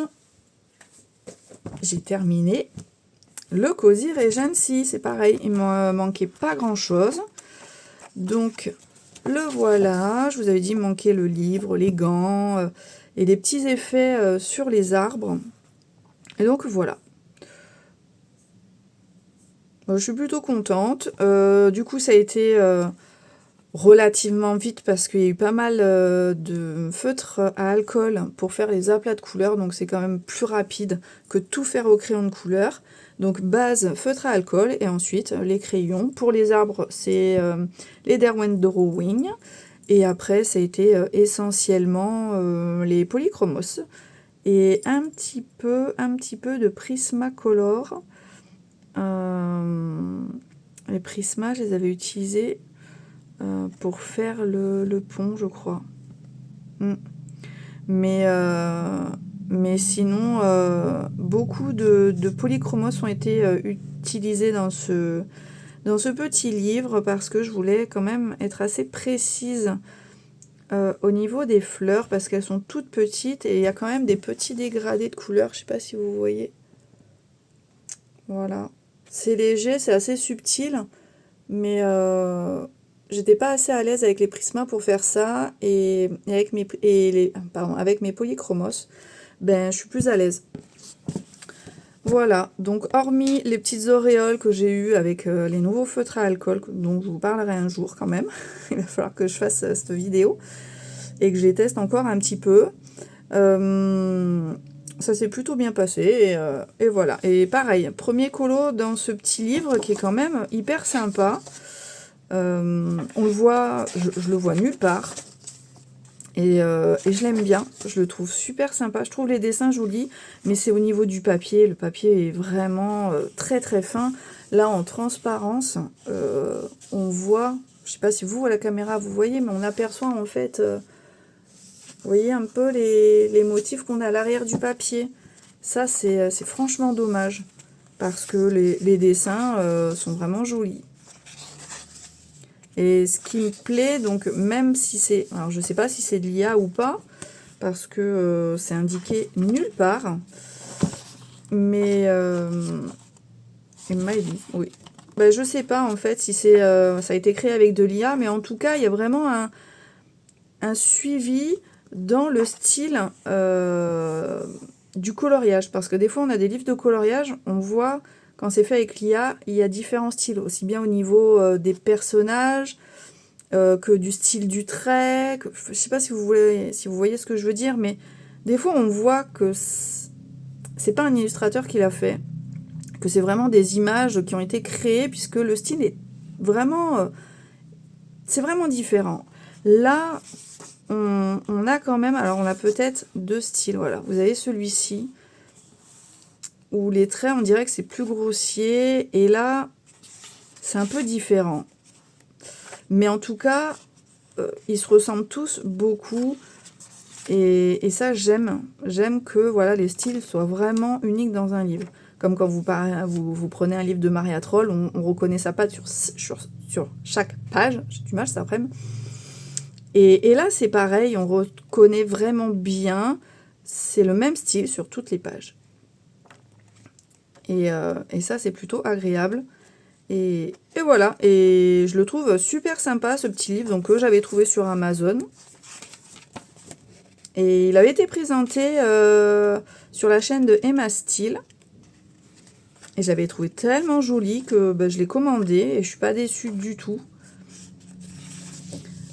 A: j'ai terminé le Cozy Regency. C'est pareil, il me manquait pas grand chose. Donc, le voilà. Je vous avais dit, il me manquait le livre, les gants et des petits effets sur les arbres. Et donc, voilà. Je suis plutôt contente. Du coup, ça a été relativement vite parce qu'il y a eu pas mal de feutres à alcool pour faire les aplats de couleurs, donc c'est quand même plus rapide que tout faire au crayon de couleur. Donc base, feutre à alcool, et ensuite les crayons. Pour les arbres, c'est les Derwent Drawing, et après ça a été essentiellement les polychromos, et un petit peu de Prismacolor. Les Prisma, je les avais utilisés pour faire le pont, je crois. Mais sinon, beaucoup de polychromos ont été utilisés dans ce petit livre parce que je voulais quand même être assez précise au niveau des fleurs parce qu'elles sont toutes petites et il y a quand même des petits dégradés de couleurs. Je sais pas si vous voyez. Voilà. C'est léger, c'est assez subtil, mais j'étais pas assez à l'aise avec les prismas pour faire ça et avec avec mes polychromos, ben je suis plus à l'aise. Voilà, donc hormis les petites auréoles que j'ai eues avec les nouveaux feutres à alcool, dont je vous parlerai un jour quand même, il va falloir que je fasse cette vidéo et que je les teste encore un petit peu. Ça s'est plutôt bien passé et voilà. Et pareil, premier colo dans ce petit livre qui est quand même hyper sympa. On le voit, je le vois nulle part. Et je l'aime bien, je le trouve super sympa. Je trouve les dessins jolis, mais c'est au niveau du papier. Le papier est vraiment très très fin. Là, en transparence, on voit, je sais pas si vous, à la caméra, vous voyez, mais on aperçoit en fait, vous voyez un peu les motifs qu'on a à l'arrière du papier. Ça, c'est franchement dommage, parce que les dessins sont vraiment jolis. Et ce qui me plaît, donc même si c'est... Alors je sais pas si c'est de l'IA ou pas, parce que c'est indiqué nulle part. Mais... oui. Ben, je sais pas en fait si c'est ça a été créé avec de l'IA, mais en tout cas, il y a vraiment un suivi dans le style du coloriage. Parce que des fois, on a des livres de coloriage, on voit... Quand c'est fait avec l'IA, il y a différents styles, aussi bien au niveau des personnages que du style du trait. Je sais pas si vous voyez ce que je veux dire, mais des fois on voit que c'est pas un illustrateur qui l'a fait, que c'est vraiment des images qui ont été créées, puisque le style est vraiment... c'est vraiment différent. Là, on a quand même... Alors on a peut-être deux styles, voilà. Vous avez celui-ci, où les traits, on dirait que c'est plus grossier, et là, c'est un peu différent. Mais en tout cas, ils se ressemblent tous beaucoup, et ça, j'aime. J'aime que voilà, les styles soient vraiment uniques dans un livre. Comme quand vous prenez un livre de Maria Troll, on reconnaît sa patte sur chaque page. J'ai du mal cet après-midi. Et là, c'est pareil, on reconnaît vraiment bien. C'est le même style sur toutes les pages. Et ça, c'est plutôt agréable. Et voilà, et je le trouve super sympa, ce petit livre, donc, que j'avais trouvé sur Amazon. Et il avait été présenté sur la chaîne de Emma Steele. Et j'avais trouvé tellement joli que je l'ai commandé et je suis pas déçue du tout.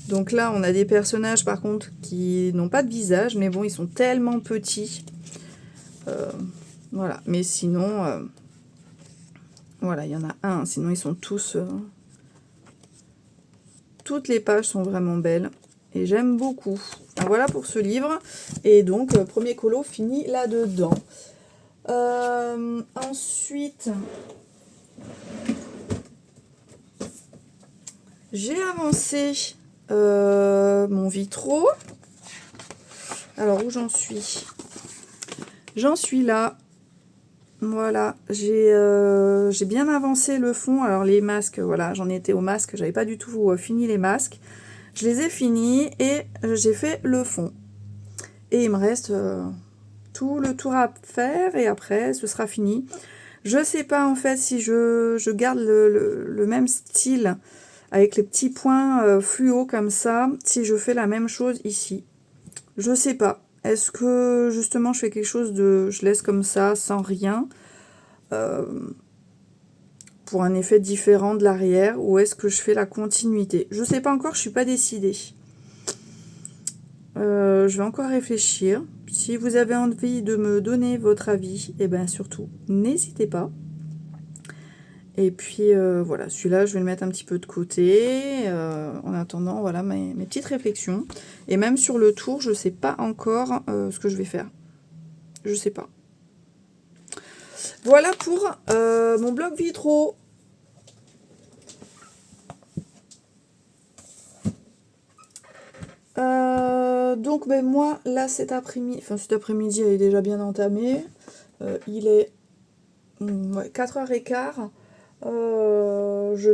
A: Donc là, on a des personnages par contre qui n'ont pas de visage, mais bon, ils sont tellement petits. Voilà, mais sinon... voilà, il y en a un, sinon ils sont tous... toutes les pages sont vraiment belles et j'aime beaucoup. Alors voilà pour ce livre. Et donc, premier colo fini là-dedans. Ensuite, j'ai avancé mon Vitro. Alors, où j'en suis? J'en suis là. Voilà, j'ai bien avancé le fond. Alors les masques, voilà, j'en étais aux masques, j'avais pas du tout fini les masques. Je les ai finis et j'ai fait le fond. Et il me reste tout le tour à faire et après ce sera fini. Je sais pas en fait si je garde le même style avec les petits points fluo comme ça, si je fais la même chose ici. Je sais pas. Est-ce que justement je fais quelque chose de... Je laisse comme ça, sans rien pour un effet différent de l'arrière ou est-ce que je fais la continuité? Je sais pas encore, je suis pas décidée. Je vais encore réfléchir. Si vous avez envie de me donner votre avis, et bien surtout, n'hésitez pas. Et puis voilà, celui-là, je vais le mettre un petit peu de côté. En attendant, voilà mes petites réflexions. Et même sur le tour, je sais pas encore ce que je vais faire. Je sais pas. Voilà pour mon bloc vitro. Donc ben, moi, là, cet après-midi, elle est déjà bien entamée. Il est 4h15. Je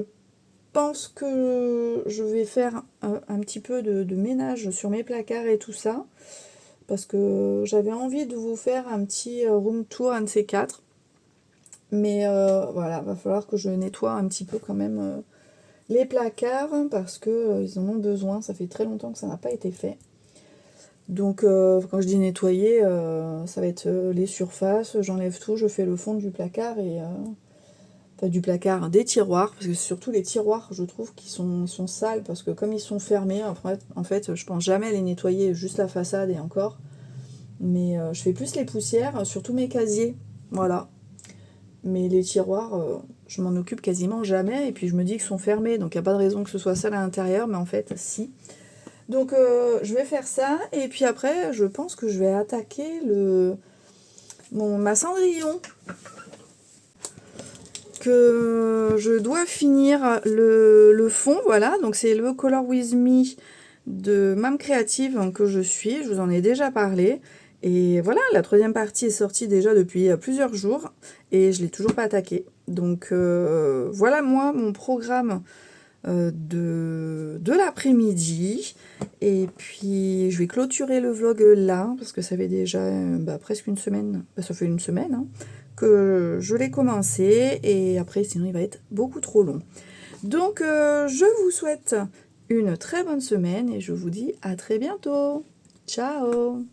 A: pense que je vais faire un petit peu de ménage sur mes placards et tout ça. Parce que j'avais envie de vous faire un petit room tour, un de ces quatre. Mais voilà, va falloir que je nettoie un petit peu quand même les placards parce que ils en ont besoin. Ça fait très longtemps que ça n'a pas été fait. Donc quand je dis nettoyer, ça va être les surfaces, j'enlève tout, je fais le fond du placard et enfin du placard, des tiroirs, parce que c'est surtout les tiroirs, je trouve, qui sont sales, parce que comme ils sont fermés, en fait, je pense jamais les nettoyer, juste la façade et encore. Mais je fais plus les poussières, surtout mes casiers, voilà. Mais les tiroirs, je m'en occupe quasiment jamais, et puis je me dis qu'ils sont fermés, donc il n'y a pas de raison que ce soit sale à l'intérieur, mais en fait, si. Donc je vais faire ça, et puis après, je pense que je vais attaquer ma Cendrillon. Que je dois finir le fond, voilà, donc c'est le Color With Me de Mam Créative que je suis, je vous en ai déjà parlé, et voilà, la troisième partie est sortie déjà depuis plusieurs jours, et je l'ai toujours pas attaqué, donc voilà moi, mon programme de l'après-midi, et puis je vais clôturer le vlog là, parce que ça fait déjà presque une semaine, ça fait une semaine, hein, que je l'ai commencé et après sinon il va être beaucoup trop long. Donc je vous souhaite une très bonne semaine et je vous dis à très bientôt. Ciao.